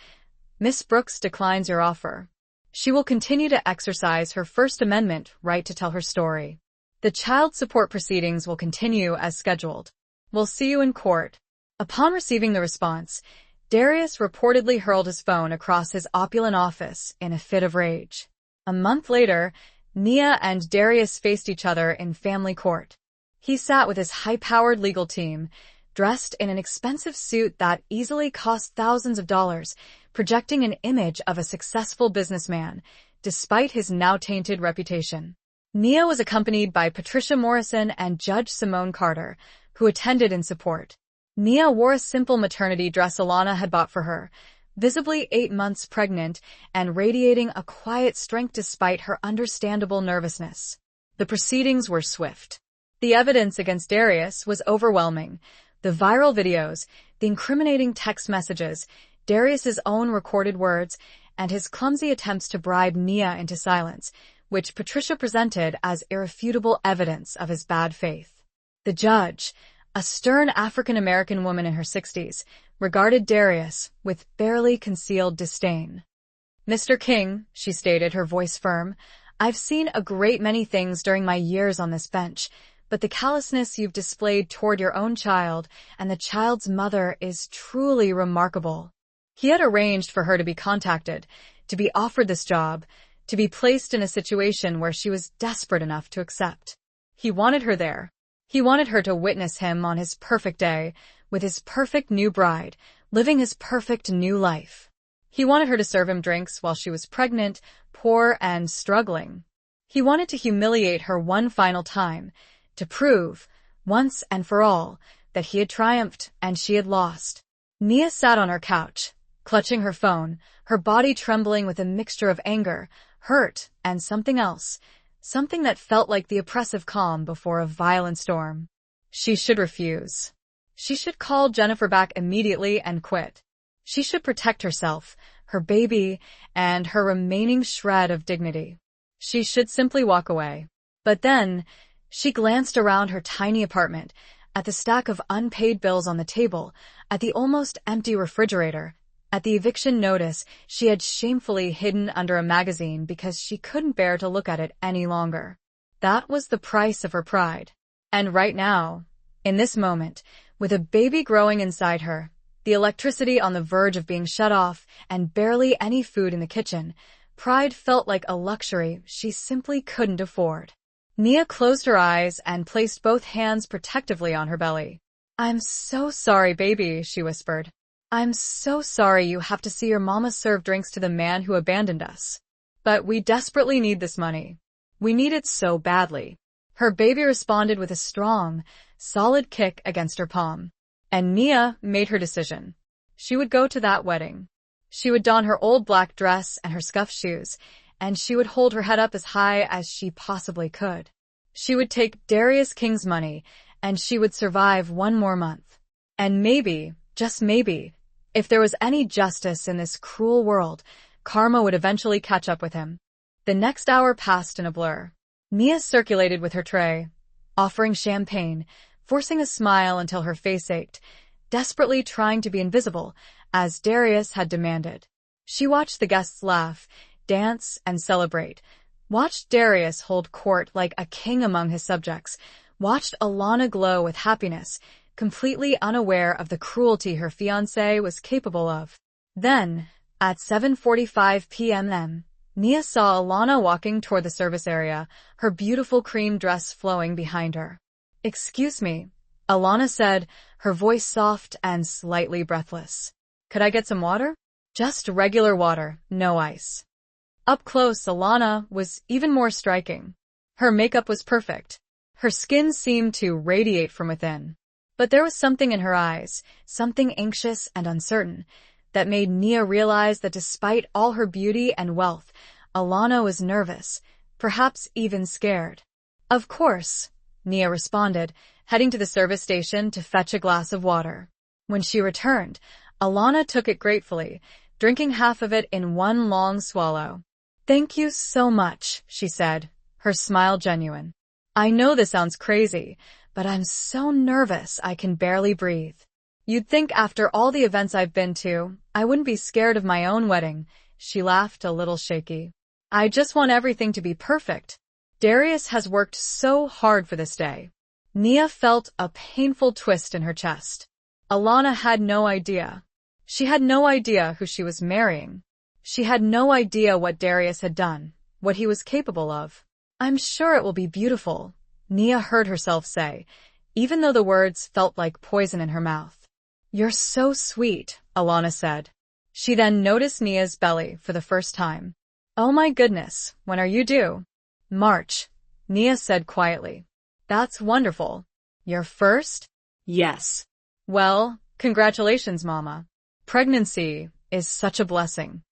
Miss Brooks declines your offer. She will continue to exercise her First Amendment right to tell her story. The child support proceedings will continue as scheduled. We'll see you in court. Upon receiving the response, Darius reportedly hurled his phone across his opulent office in a fit of rage. A month later, Nia and Darius faced each other in family court. He sat with his high-powered legal team, dressed in an expensive suit that easily cost thousands of dollars, projecting an image of a successful businessman, despite his now-tainted reputation. Nia was accompanied by Patricia Morrison and Judge Simone Carter, who attended in support. Nia wore a simple maternity dress Alana had bought for her, visibly 8 months pregnant and radiating a quiet strength despite her understandable nervousness. The proceedings were swift. The evidence against Darius was overwhelming. The viral videos, the incriminating text messages, Darius's own recorded words, and his clumsy attempts to bribe Nia into silence, which Patricia presented as irrefutable evidence of his bad faith. The judge, a stern African-American woman in her 60s, regarded Darius with barely concealed disdain. Mr. King, she stated, her voice firm, I've seen a great many things during my years on this bench, but the callousness you've displayed toward your own child and the child's mother is truly remarkable. He had arranged for her to be contacted, to be offered this job, to be placed in a situation where she was desperate enough to accept. He wanted her there. He wanted her to witness him on his perfect day, with his perfect new bride, living his perfect new life. He wanted her to serve him drinks while she was pregnant, poor, and struggling. He wanted to humiliate her one final time, to prove, once and for all, that he had triumphed and she had lost. Nia sat on her couch, clutching her phone, her body trembling with a mixture of anger, hurt, and something else, something that felt like the oppressive calm before a violent storm. She should refuse. She should call Jennifer back immediately and quit. She should protect herself, her baby, and her remaining shred of dignity. She should simply walk away. But then, she glanced around her tiny apartment, at the stack of unpaid bills on the table, at the almost empty refrigerator, at the eviction notice she had shamefully hidden under a magazine because she couldn't bear to look at it any longer. That was the price of her pride. And right now, in this moment, with a baby growing inside her, the electricity on the verge of being shut off, and barely any food in the kitchen, pride felt like a luxury she simply couldn't afford. Nia closed her eyes and placed both hands protectively on her belly. "I'm so sorry, baby," she whispered. "I'm so sorry you have to see your mama serve drinks to the man who abandoned us. But we desperately need this money. We need it so badly." Her baby responded with a strong, solid kick against her palm. And Nia made her decision. She would go to that wedding. She would don her old black dress and her scuffed shoes, and she would hold her head up as high as she possibly could. She would take Darius King's money, and she would survive one more month. And maybe, just maybe, if there was any justice in this cruel world, karma would eventually catch up with him. The next hour passed in a blur. Nia circulated with her tray, offering champagne, forcing a smile until her face ached, desperately trying to be invisible, as Darius had demanded. She watched the guests laugh, dance, and celebrate, watched Darius hold court like a king among his subjects, watched Alana glow with happiness, completely unaware of the cruelty her fiancé was capable of. Then, at 7:45 p.m., Nia saw Alana walking toward the service area, her beautiful cream dress flowing behind her. "Excuse me," Alana said, her voice soft and slightly breathless. "Could I get some water?" "Just regular water, no ice." Up close, Alana was even more striking. Her makeup was perfect. Her skin seemed to radiate from within. But there was something in her eyes, something anxious and uncertain, that made Nia realize that despite all her beauty and wealth, Alana was nervous, perhaps even scared. "Of course," Nia responded, heading to the service station to fetch a glass of water. When she returned, Alana took it gratefully, drinking half of it in one long swallow. "Thank you so much," she said, her smile genuine. "I know this sounds crazy, but I'm so nervous I can barely breathe. You'd think after all the events I've been to, I wouldn't be scared of my own wedding." She laughed a little shaky. "I just want everything to be perfect. Darius has worked so hard for this day." Nia felt a painful twist in her chest. Alana had no idea. She had no idea who she was marrying. She had no idea what Darius had done, what he was capable of. "I'm sure it will be beautiful," Nia heard herself say, even though the words felt like poison in her mouth. "You're so sweet," Alana said. She then noticed Nia's belly for the first time. "Oh my goodness, when are you due?" "March," Nia said quietly. "That's wonderful. Your first?" Yes. "Well, congratulations, Mama. Pregnancy is such a blessing."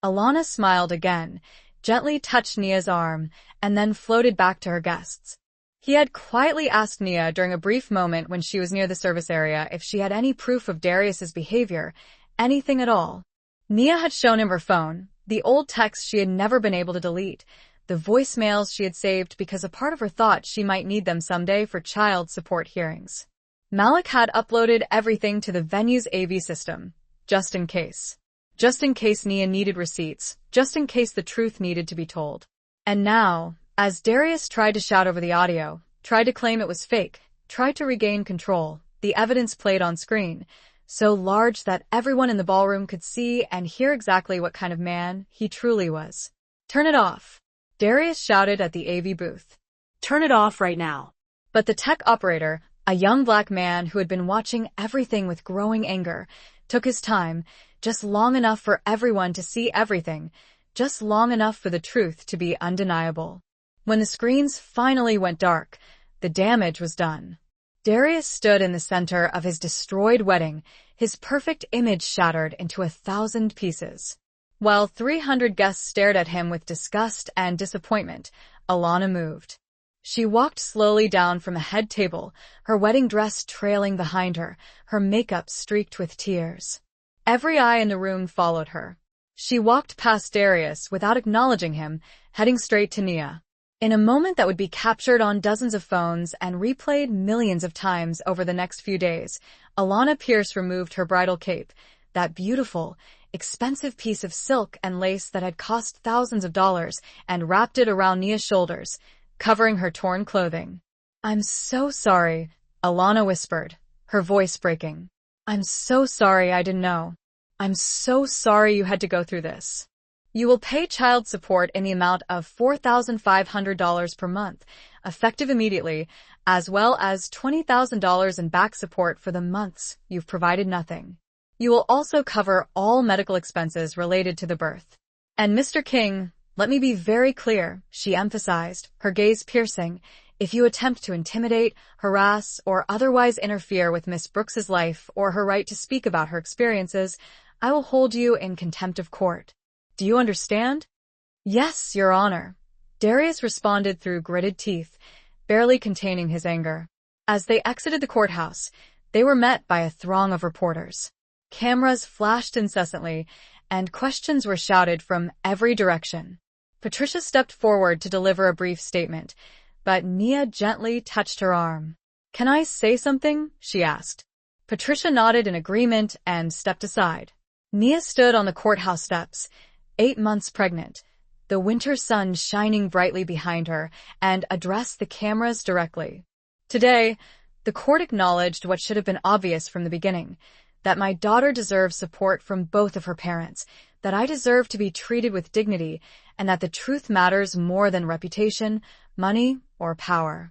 Alana smiled again, gently touched Nia's arm, and then floated back to her guests. He had quietly asked Nia during a brief moment when she was near the service area if she had any proof of Darius's behavior, anything at all. Nia had shown him her phone, the old texts she had never been able to delete, the voicemails she had saved because a part of her thought she might need them someday for child support hearings. Malik had uploaded everything to the venue's AV system, just in case. Just in case Nia needed receipts, just in case the truth needed to be told. And now, as Darius tried to shout over the audio, tried to claim it was fake, tried to regain control, the evidence played on screen, so large that everyone in the ballroom could see and hear exactly what kind of man he truly was. "Turn it off," Darius shouted at the AV booth. Turn it off right now. But the tech operator, a young black man who had been watching everything with growing anger, took his time, just long enough for everyone to see everything, just long enough for the truth to be undeniable. When the screens finally went dark, the damage was done. Darius stood in the center of his destroyed wedding, his perfect image shattered into 1,000 pieces. While 300 guests stared at him with disgust and disappointment, Alana moved. She walked slowly down from a head table, her wedding dress trailing behind her, her makeup streaked with tears. Every eye in the room followed her. She walked past Darius without acknowledging him, heading straight to Nia. In a moment that would be captured on dozens of phones and replayed millions of times over the next few days, Alana Pierce removed her bridal cape, that beautiful, expensive piece of silk and lace that had cost thousands of dollars, and wrapped it around Nia's shoulders, covering her torn clothing. "I'm so sorry," Alana whispered, her voice breaking. "I'm so sorry I didn't know. I'm so sorry you had to go through this. You will pay child support in the amount of $4,500 per month, effective immediately, as well as $20,000 in back support for the months you've provided nothing. You will also cover all medical expenses related to the birth. And Mr. King, let me be very clear," she emphasized, her gaze piercing. "If you attempt to intimidate, harass, or otherwise interfere with Miss Brooks's life or her right to speak about her experiences, I will hold you in contempt of court. Do you understand?" "Yes, Your Honor," Darius responded through gritted teeth, barely containing his anger. As they exited the courthouse, they were met by a throng of reporters. Cameras flashed incessantly, and questions were shouted from every direction. Patricia stepped forward to deliver a brief statement, but Nia gently touched her arm. "Can I say something?" she asked. Patricia nodded in agreement and stepped aside. Nia stood on the courthouse steps, 8 months pregnant, the winter sun shining brightly behind her, and addressed the cameras directly. "Today, the court acknowledged what should have been obvious from the beginning, that my daughter deserves support from both of her parents, that I deserve to be treated with dignity, and that the truth matters more than reputation, money, or power."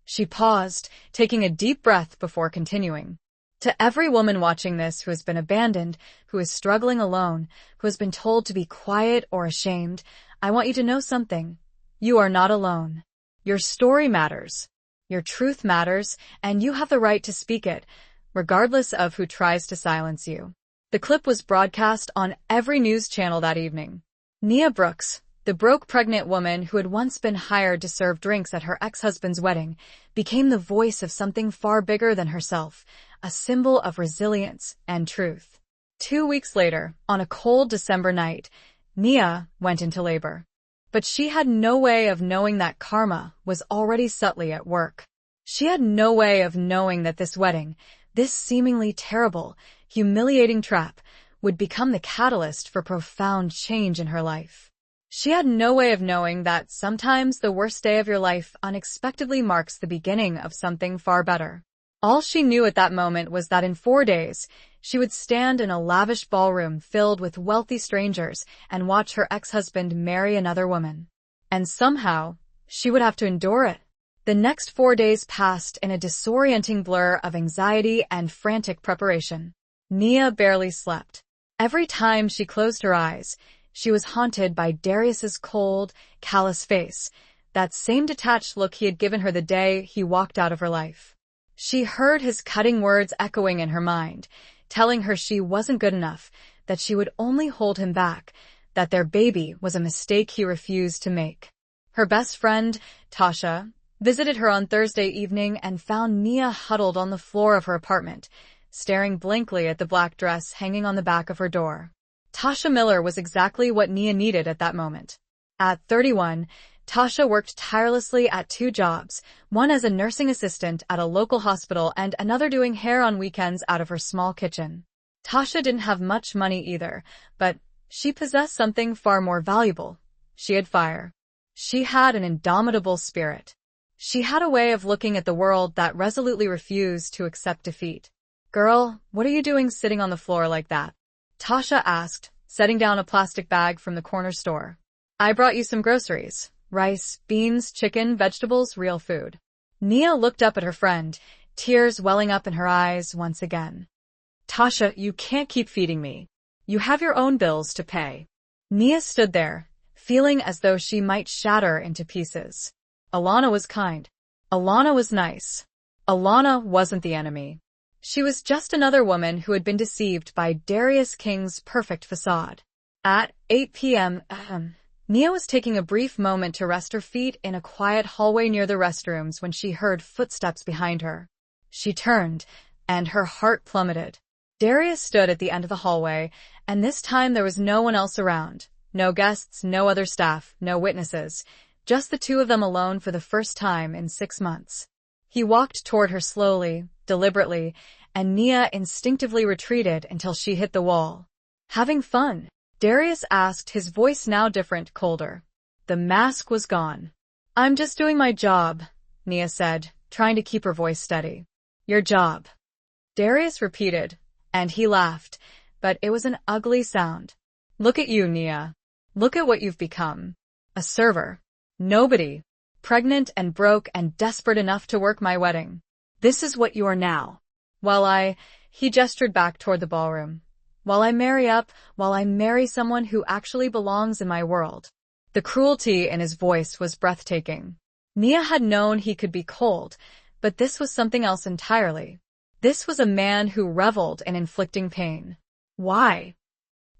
She paused, taking a deep breath before continuing. "To every woman watching this who has been abandoned, who is struggling alone, who has been told to be quiet or ashamed, I want you to know something. You are not alone. Your story matters. Your truth matters, and you have the right to speak it, regardless of who tries to silence you." The clip was broadcast on every news channel that evening. Nia Brooks, the broke pregnant woman who had once been hired to serve drinks at her ex-husband's wedding, became the voice of something far bigger than herself, a symbol of resilience and truth. 2 weeks later, on a cold December night, Nia went into labor. But she had no way of knowing that karma was already subtly at work. She had no way of knowing that this wedding, this seemingly terrible, humiliating trap, would become the catalyst for profound change in her life. She had no way of knowing that sometimes the worst day of your life unexpectedly marks the beginning of something far better. All she knew at that moment was that in 4 days, she would stand in a lavish ballroom filled with wealthy strangers and watch her ex-husband marry another woman. And somehow, she would have to endure it. The next 4 days passed in a disorienting blur of anxiety and frantic preparation. Nia barely slept. Every time she closed her eyes, she was haunted by Darius's cold, callous face, that same detached look he had given her the day he walked out of her life. She heard his cutting words echoing in her mind, telling her she wasn't good enough, that she would only hold him back, that their baby was a mistake he refused to make. Her best friend, Tasha, visited her on Thursday evening and found Nia huddled on the floor of her apartment, staring blankly at the black dress hanging on the back of her door. Tasha Miller was exactly what Nia needed at that moment. At 31, Tasha worked tirelessly at 2 jobs, one as a nursing assistant at a local hospital and another doing hair on weekends out of her small kitchen. Tasha didn't have much money either, but she possessed something far more valuable. She had fire. She had an indomitable spirit. She had a way of looking at the world that resolutely refused to accept defeat. Girl, what are you doing sitting on the floor like that? Tasha asked, setting down a plastic bag from the corner store. I brought you some groceries. Rice, beans, chicken, vegetables, real food. Nia looked up at her friend, tears welling up in her eyes once again. Tasha, you can't keep feeding me. You have your own bills to pay. Nia stood there, feeling as though she might shatter into pieces. Alana was kind. Alana was nice. Alana wasn't the enemy. She was just another woman who had been deceived by Darius King's perfect facade. At 8 p.m., Nia was taking a brief moment to rest her feet in a quiet hallway near the restrooms when she heard footsteps behind her. She turned, and her heart plummeted. Darius stood at the end of the hallway, and this time there was no one else around. No guests, no other staff, no witnesses. Just the two of them alone for the first time in 6 months. He walked toward her slowly, deliberately, and Nia instinctively retreated until she hit the wall. Having fun? Darius asked, his voice now different, colder. The mask was gone. I'm just doing my job, Nia said, trying to keep her voice steady. Your job. Darius repeated, and he laughed, but it was an ugly sound. Look at you, Nia. Look at what you've become. A server. Nobody. Pregnant and broke and desperate enough to work my wedding. This is what you are now. He gestured back toward the ballroom. While I marry someone who actually belongs in my world. The cruelty in his voice was breathtaking. Nia had known he could be cold, but this was something else entirely. This was a man who reveled in inflicting pain. Why?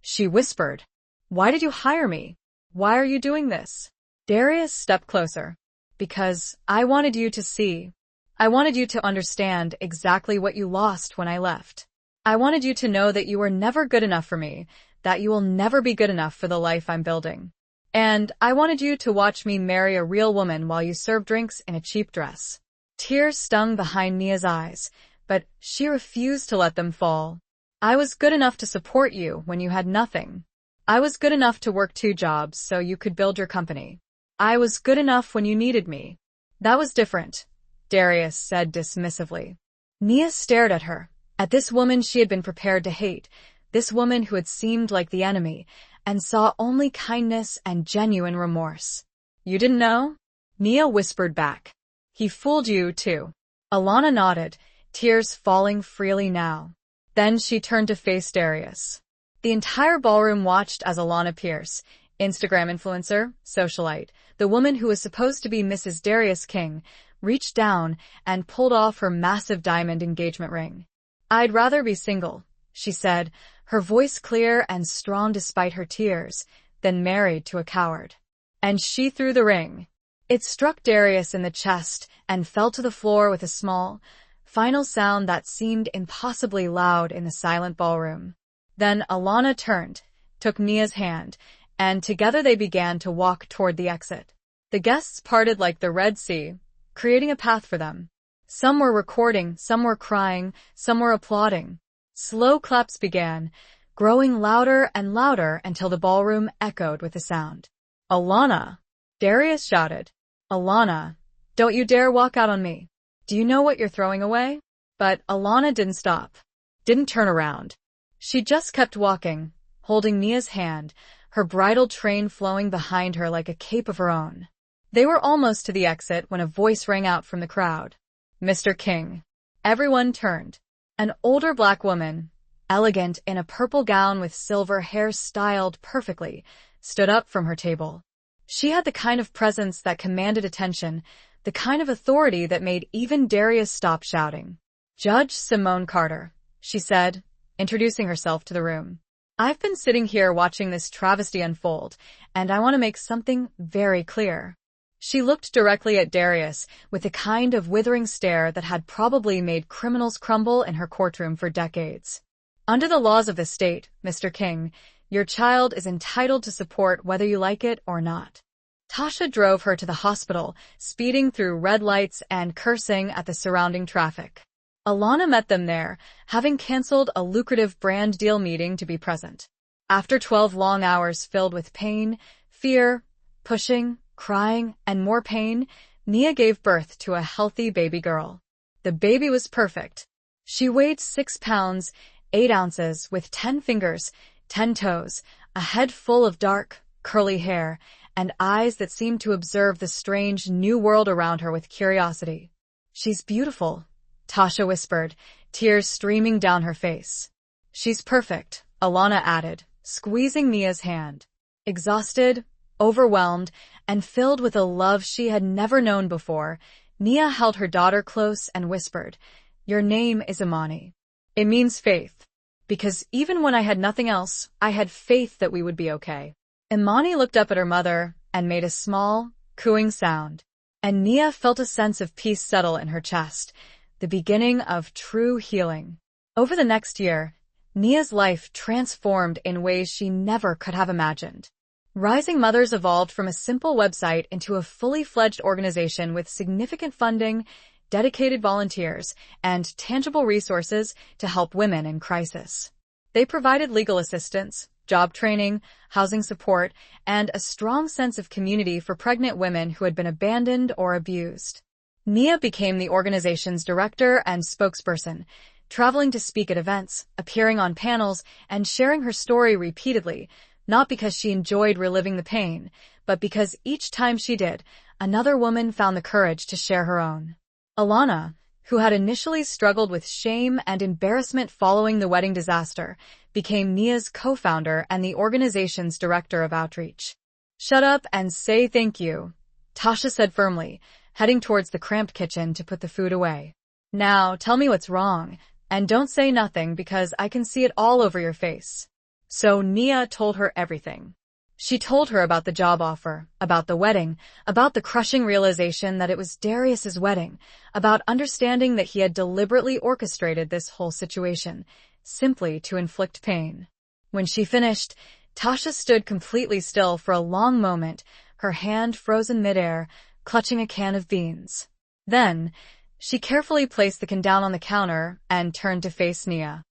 She whispered. Why did you hire me? Why are you doing this? Darius stepped closer. Because I wanted you to see. I wanted you to understand exactly what you lost when I left. I wanted you to know that you were never good enough for me, that you will never be good enough for the life I'm building. And I wanted you to watch me marry a real woman while you serve drinks in a cheap dress. Tears stung behind Nia's eyes, but she refused to let them fall. I was good enough to support you when you had nothing. I was good enough to work 2 jobs so you could build your company. I was good enough when you needed me. That was different, Darius said dismissively. Nia stared at her, at this woman she had been prepared to hate, this woman who had seemed like the enemy, and saw only kindness and genuine remorse. You didn't know? Nia whispered back. He fooled you, too. Alana nodded, tears falling freely now. Then she turned to face Darius. The entire ballroom watched as Alana Pierce, Instagram influencer, socialite, the woman who was supposed to be Mrs. Darius King, reached down and pulled off her massive diamond engagement ring. I'd rather be single, she said, her voice clear and strong despite her tears, than married to a coward. And she threw the ring. It struck Darius in the chest and fell to the floor with a small, final sound that seemed impossibly loud in the silent ballroom. Then Alana turned, took Nia's hand, and together they began to walk toward the exit. The guests parted like the Red Sea, creating a path for them. Some were recording, some were crying, some were applauding. Slow claps began, growing louder and louder until the ballroom echoed with the sound. Alana! Darius shouted. Alana, don't you dare walk out on me. Do you know what you're throwing away? But Alana didn't stop. Didn't turn around. She just kept walking, holding Nia's hand, her bridal train flowing behind her like a cape of her own. They were almost to the exit when a voice rang out from the crowd. Mr. King. Everyone turned. An older black woman, elegant in a purple gown with silver hair styled perfectly, stood up from her table. She had the kind of presence that commanded attention, the kind of authority that made even Darius stop shouting. Judge Simone Carter, she said, introducing herself to the room. I've been sitting here watching this travesty unfold, and I want to make something very clear. She looked directly at Darius with a kind of withering stare that had probably made criminals crumble in her courtroom for decades. Under the laws of the state, Mr. King, your child is entitled to support whether you like it or not. Tasha drove her to the hospital, speeding through red lights and cursing at the surrounding traffic. Alana met them there, having canceled a lucrative brand deal meeting to be present. After 12 long hours filled with pain, fear, pushing, crying, and more pain, Nia gave birth to a healthy baby girl. The baby was perfect. She weighed 6 pounds, 8 ounces, with 10 fingers, 10 toes, a head full of dark, curly hair, and eyes that seemed to observe the strange new world around her with curiosity. "She's beautiful," Tasha whispered, tears streaming down her face. "She's perfect," Alana added, squeezing Nia's hand. Exhausted, overwhelmed, and filled with a love she had never known before, Nia held her daughter close and whispered, "Your name is Imani. It means faith. Because even when I had nothing else, I had faith that we would be okay." Imani looked up at her mother and made a small, cooing sound, and Nia felt a sense of peace settle in her chest, the beginning of true healing. Over the next year, Nia's life transformed in ways she never could have imagined. Rising Mothers evolved from a simple website into a fully fledged organization with significant funding, dedicated volunteers, and tangible resources to help women in crisis. They provided legal assistance, job training, housing support, and a strong sense of community for pregnant women who had been abandoned or abused. Nia became the organization's director and spokesperson, traveling to speak at events, appearing on panels, and sharing her story repeatedly, not because she enjoyed reliving the pain, but because each time she did, another woman found the courage to share her own. Alana, who had initially struggled with shame and embarrassment following the wedding disaster, became Nia's co-founder and the organization's director of outreach. "Shut up and say thank you," Tasha said firmly, heading towards the cramped kitchen to put the food away. "Now, tell me what's wrong, and don't say nothing because I can see it all over your face." So Nia told her everything. She told her about the job offer, about the wedding, about the crushing realization that it was Darius's wedding, about understanding that he had deliberately orchestrated this whole situation, simply to inflict pain. When she finished, Tasha stood completely still for a long moment, her hand frozen midair, clutching a can of beans. Then, she carefully placed the can down on the counter and turned to face Nia.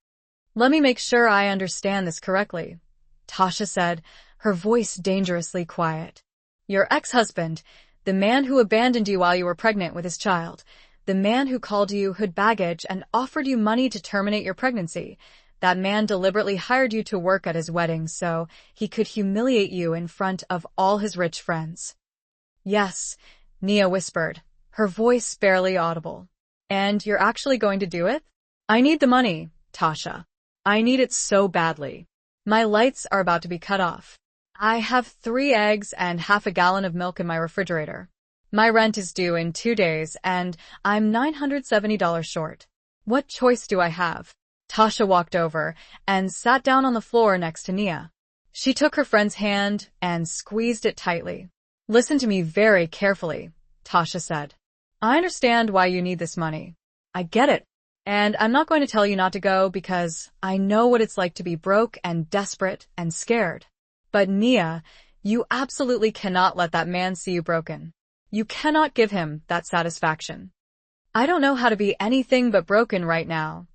"Let me make sure I understand this correctly," Tasha said, her voice dangerously quiet. "Your ex-husband, the man who abandoned you while you were pregnant with his child, the man who called you hood baggage and offered you money to terminate your pregnancy, that man deliberately hired you to work at his wedding so he could humiliate you in front of all his rich friends." "Yes," Nia whispered, her voice barely audible. "And you're actually going to do it?" "I need the money, Tasha. I need it so badly. My lights are about to be cut off. I have 3 eggs and half a gallon of milk in my refrigerator. My rent is due in 2 days, and I'm $970 short. What choice do I have?" Tasha walked over and sat down on the floor next to Nia. She took her friend's hand and squeezed it tightly. "Listen to me very carefully," Tasha said. "I understand why you need this money. I get it. And I'm not going to tell you not to go because I know what it's like to be broke and desperate and scared. But Nia, you absolutely cannot let that man see you broken. You cannot give him that satisfaction." "I don't know how to be anything but broken right now,"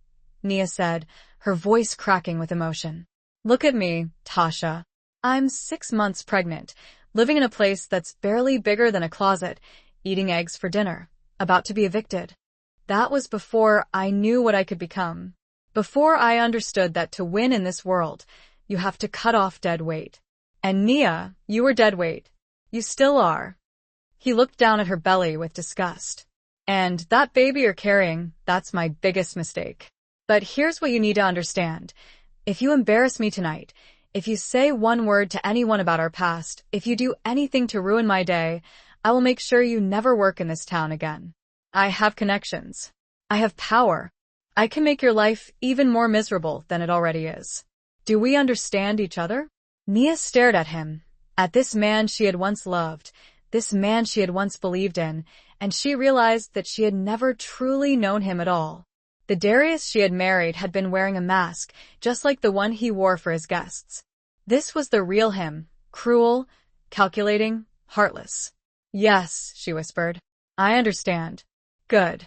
Nia said, her voice cracking with emotion. "Look at me, Tasha. I'm 6 months pregnant, living in a place that's barely bigger than a closet, eating eggs for dinner, about to be evicted. That was before I knew what I could become. Before I understood that to win in this world, you have to cut off dead weight. And Nia, you were dead weight. You still are." He looked down at her belly with disgust. "And that baby you're carrying, that's my biggest mistake. But here's what you need to understand. If you embarrass me tonight, if you say one word to anyone about our past, if you do anything to ruin my day, I will make sure you never work in this town again. I have connections. I have power. I can make your life even more miserable than it already is. Do we understand each other?" Nia stared at him, at this man she had once loved, this man she had once believed in, and she realized that she had never truly known him at all. The Darius she had married had been wearing a mask, just like the one he wore for his guests. This was the real him, cruel, calculating, heartless. "Yes," she whispered. "I understand." "Good."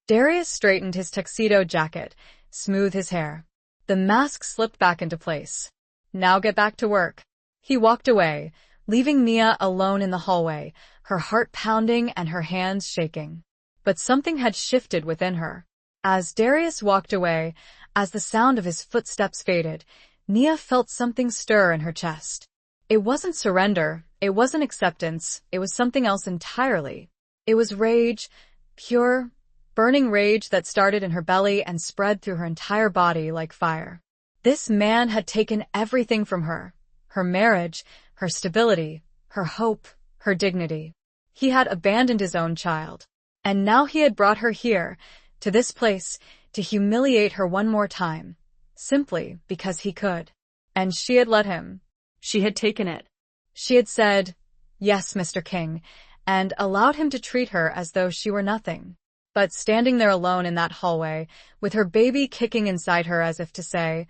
Darius straightened his tuxedo jacket, smoothed his hair. The mask slipped back into place. "Now get back to work." He walked away, leaving Nia alone in the hallway, her heart pounding and her hands shaking. But something had shifted within her. As Darius walked away, as the sound of his footsteps faded, Nia felt something stir in her chest. It wasn't surrender, it wasn't acceptance, it was something else entirely. It was rage, pure, burning rage that started in her belly and spread through her entire body like fire. This man had taken everything from her: her marriage, her stability, her hope, her dignity. He had abandoned his own child. And now he had brought her here, to this place, to humiliate her one more time, simply because he could. And she had let him. She had taken it. She had said, "Yes, Mr. King," and allowed him to treat her as though she were nothing. But standing there alone in that hallway, with her baby kicking inside her as if to say,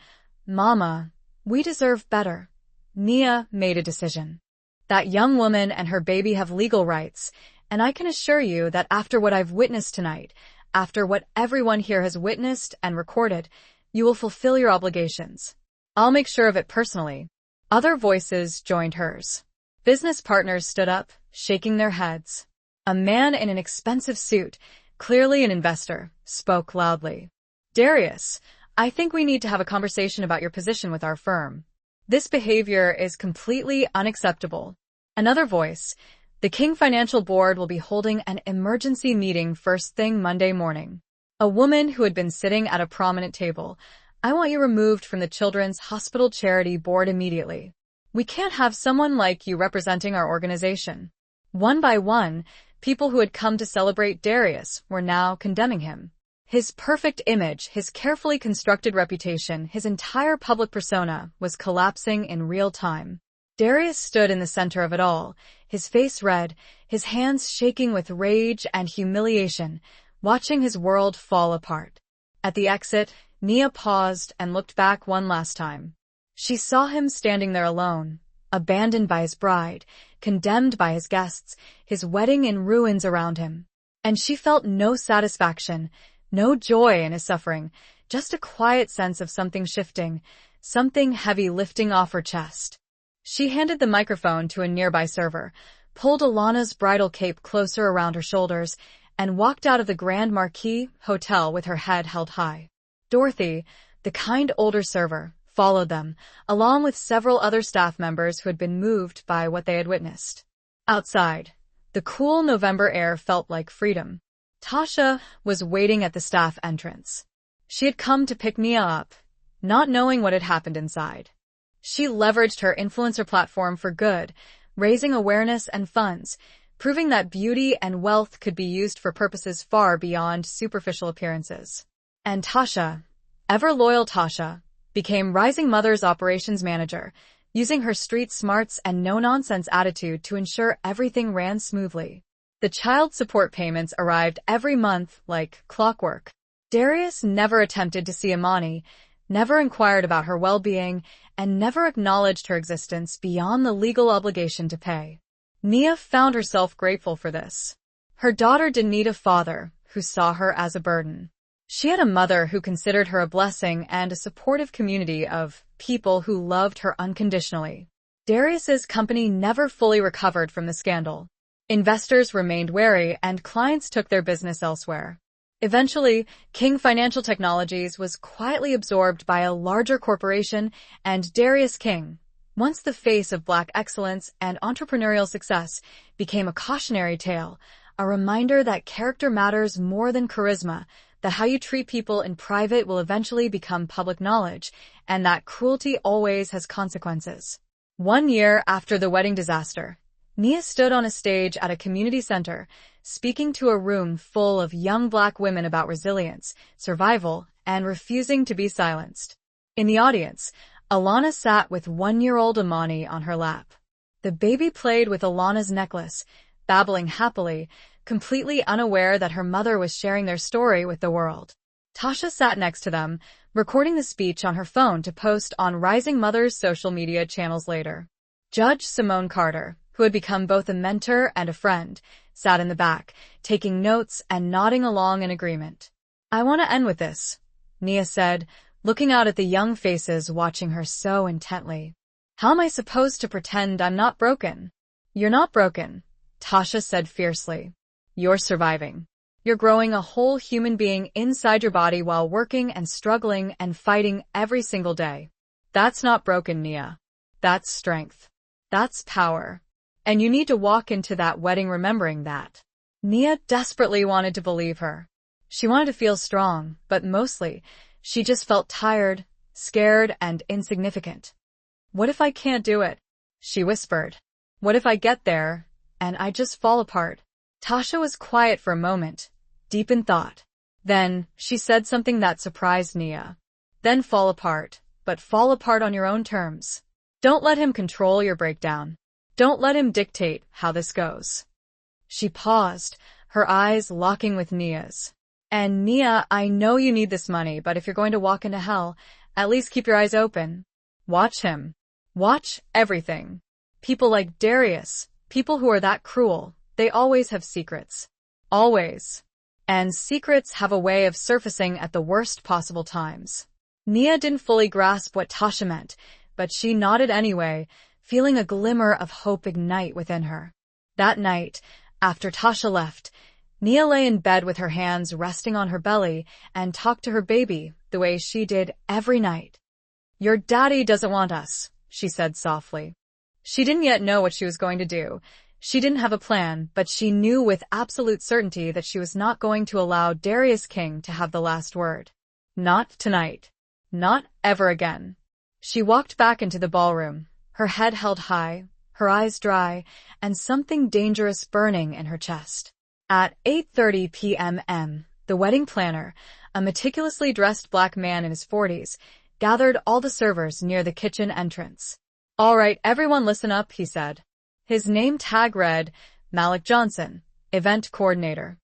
"Mama, we deserve better," Nia made a decision. That young woman and her baby have legal rights, and I can assure you that after what I've witnessed tonight, after what everyone here has witnessed and recorded, you will fulfill your obligations. I'll make sure of it personally. Other voices joined hers. Business partners stood up, shaking their heads. A man in an expensive suit, clearly an investor, spoke loudly. "Darius, I think we need to have a conversation about your position with our firm. This behavior is completely unacceptable." Another voice, "The King Financial Board will be holding an emergency meeting first thing Monday morning." A woman who had been sitting at a prominent table, "I want you removed from the Children's Hospital Charity Board immediately. We can't have someone like you representing our organization." One by one, people who had come to celebrate Darius were now condemning him. His perfect image, his carefully constructed reputation, his entire public persona was collapsing in real time. Darius stood in the center of it all, his face red, his hands shaking with rage and humiliation, watching his world fall apart. At the exit, Nia paused and looked back one last time. She saw him standing there alone, abandoned by his bride, condemned by his guests, his wedding in ruins around him. And she felt no satisfaction, no joy in his suffering, just a quiet sense of something shifting, something heavy lifting off her chest. She handed the microphone to a nearby server, pulled Alana's bridal cape closer around her shoulders, and walked out of the Grand Marquis Hotel with her head held high. Dorothy, the kind older server, followed them, along with several other staff members who had been moved by what they had witnessed. Outside, the cool November air felt like freedom. Tasha was waiting at the staff entrance. She had come to pick Nia up, not knowing what had happened inside. She leveraged her influencer platform for good, raising awareness and funds, proving that beauty and wealth could be used for purposes far beyond superficial appearances. And Tasha, ever loyal Tasha, became Rising Mother's operations manager, using her street smarts and no-nonsense attitude to ensure everything ran smoothly. The child support payments arrived every month like clockwork. Darius never attempted to see Imani, never inquired about her well-being, and never acknowledged her existence beyond the legal obligation to pay. Nia found herself grateful for this. Her daughter didn't need a father who saw her as a burden. She had a mother who considered her a blessing and a supportive community of people who loved her unconditionally. Darius's company never fully recovered from the scandal. Investors remained wary and clients took their business elsewhere. Eventually, King Financial Technologies was quietly absorbed by a larger corporation, and Darius King, once the face of Black excellence and entrepreneurial success, became a cautionary tale, a reminder that character matters more than charisma, that how you treat people in private will eventually become public knowledge, and that cruelty always has consequences. 1 year after the wedding disaster, Nia stood on a stage at a community center, speaking to a room full of young Black women about resilience, survival, and refusing to be silenced. In the audience, Alana sat with 1-year-old Imani on her lap. The baby played with Alana's necklace, babbling happily, completely unaware that her mother was sharing their story with the world. Tasha sat next to them, recording the speech on her phone to post on Rising Mother's social media channels later. Judge Simone Carter, who had become both a mentor and a friend, sat in the back, taking notes and nodding along in agreement. "I want to end with this," Nia said, looking out at the young faces watching her so intently. "How am I supposed to pretend I'm not broken?" "You're not broken," Tasha said fiercely. "You're surviving." You're growing a whole human being inside your body while working and struggling and fighting every single day. That's not broken, Nia. That's strength. That's power. And you need to walk into that wedding remembering that. Nia desperately wanted to believe her. She wanted to feel strong, but mostly, she just felt tired, scared, and insignificant. What if I can't do it? She whispered. What if I get there, and I just fall apart? Tasha was quiet for a moment, deep in thought. Then, she said something that surprised Nia. Then fall apart, but fall apart on your own terms. Don't let him control your breakdown. Don't let him dictate how this goes. She paused, her eyes locking with Nia's. And Nia, I know you need this money, but if you're going to walk into hell, at least keep your eyes open. Watch him. Watch everything. People like Darius, people who are that cruel, they always have secrets. Always. And secrets have a way of surfacing at the worst possible times. Nia didn't fully grasp what Tasha meant, but she nodded anyway, feeling a glimmer of hope ignite within her. That night, after Tasha left, Nia lay in bed with her hands resting on her belly and talked to her baby the way she did every night. Your daddy doesn't want us, she said softly. She didn't yet know what she was going to do. She didn't have a plan, but she knew with absolute certainty that she was not going to allow Darius King to have the last word. Not tonight. Not ever again. She walked back into the ballroom, her head held high, her eyes dry, and something dangerous burning in her chest. At 8:30 p.m., the wedding planner, a meticulously dressed black man in his 40s, gathered all the servers near the kitchen entrance. All right, everyone listen up, he said. His name tag read, Malik Johnson, event coordinator.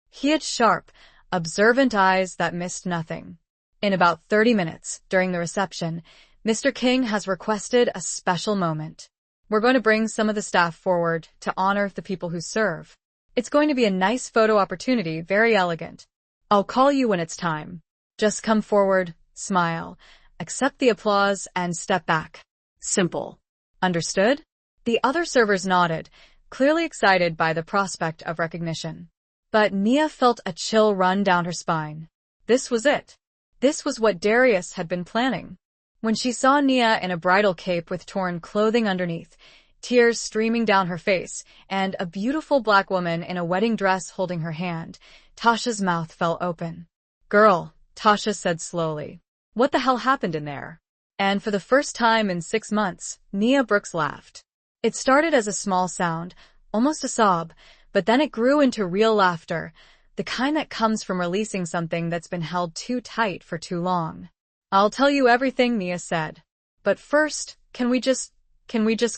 He had sharp, observant eyes that missed nothing. In about 30 minutes, during the reception, Mr. King has requested a special moment. We're going to bring some of the staff forward to honor the people who serve. It's going to be a nice photo opportunity, very elegant. I'll call you when it's time. Just come forward, smile, accept the applause, and step back. Simple. Understood? The other servers nodded, clearly excited by the prospect of recognition. But Nia felt a chill run down her spine. This was it. This was what Darius had been planning. When she saw Nia in a bridal cape with torn clothing underneath, tears streaming down her face, and a beautiful black woman in a wedding dress holding her hand, Tasha's mouth fell open. Girl, Tasha said slowly. What the hell happened in there? And for the first time in 6 months, Nia Brooks laughed. It started as a small sound, almost a sob, but then it grew into real laughter, the kind that comes from releasing something that's been held too tight for too long. I'll tell you everything, Nia said. But first, can we just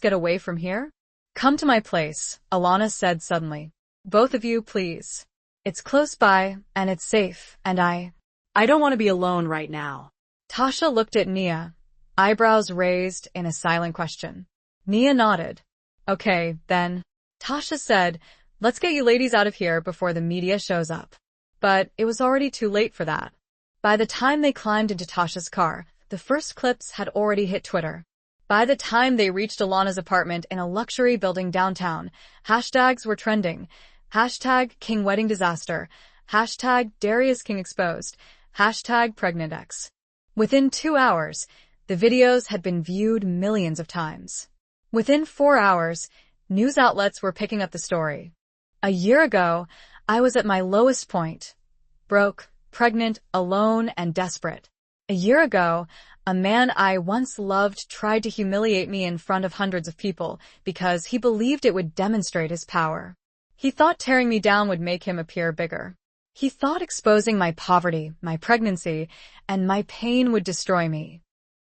get away from here? Come to my place, Alana said suddenly. Both of you, please. It's close by, and it's safe, and I don't want to be alone right now. Tasha looked at Nia, eyebrows raised in a silent question. Nia nodded. Okay, then. Tasha said, let's get you ladies out of here before the media shows up. But it was already too late for that. By the time they climbed into Tasha's car, the first clips had already hit Twitter. By the time they reached Alana's apartment in a luxury building downtown, hashtags were trending. Hashtag King Wedding Disaster. Hashtag Darius King Exposed. Hashtag Pregnant Ex. Within 2 hours, the videos had been viewed millions of times. Within 4 hours, news outlets were picking up the story. A year ago, I was at my lowest point. Broke, pregnant, alone, and desperate. A year ago, a man I once loved tried to humiliate me in front of hundreds of people because he believed it would demonstrate his power. He thought tearing me down would make him appear bigger. He thought exposing my poverty, my pregnancy, and my pain would destroy me.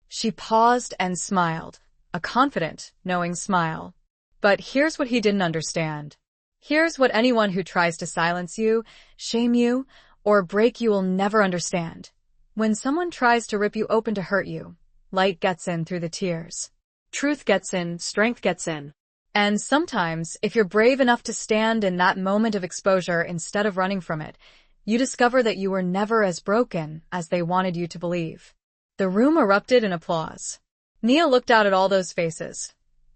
She paused and smiled, a confident, knowing smile. But here's what he didn't understand. Here's what anyone who tries to silence you, shame you, or break you will never understand. When someone tries to rip you open to hurt you, light gets in through the tears. Truth gets in, strength gets in. And sometimes, if you're brave enough to stand in that moment of exposure instead of running from it, you discover that you were never as broken as they wanted you to believe. The room erupted in applause. Nia looked out at all those faces.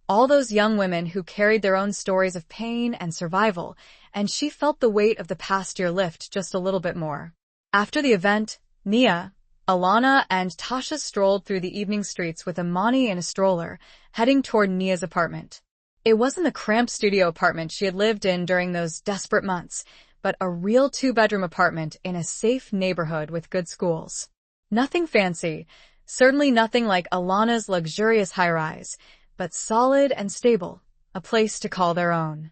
All those young women who carried their own stories of pain and survival, and she felt the weight of the past year lift just a little bit more. After the event, Nia, Alana, and Tasha strolled through the evening streets with Imani in a stroller, heading toward Nia's apartment. It wasn't the cramped studio apartment she had lived in during those desperate months, but a real two-bedroom apartment in a safe neighborhood with good schools. Nothing fancy, certainly nothing like Alana's luxurious high-rise, but solid and stable, a place to call their own.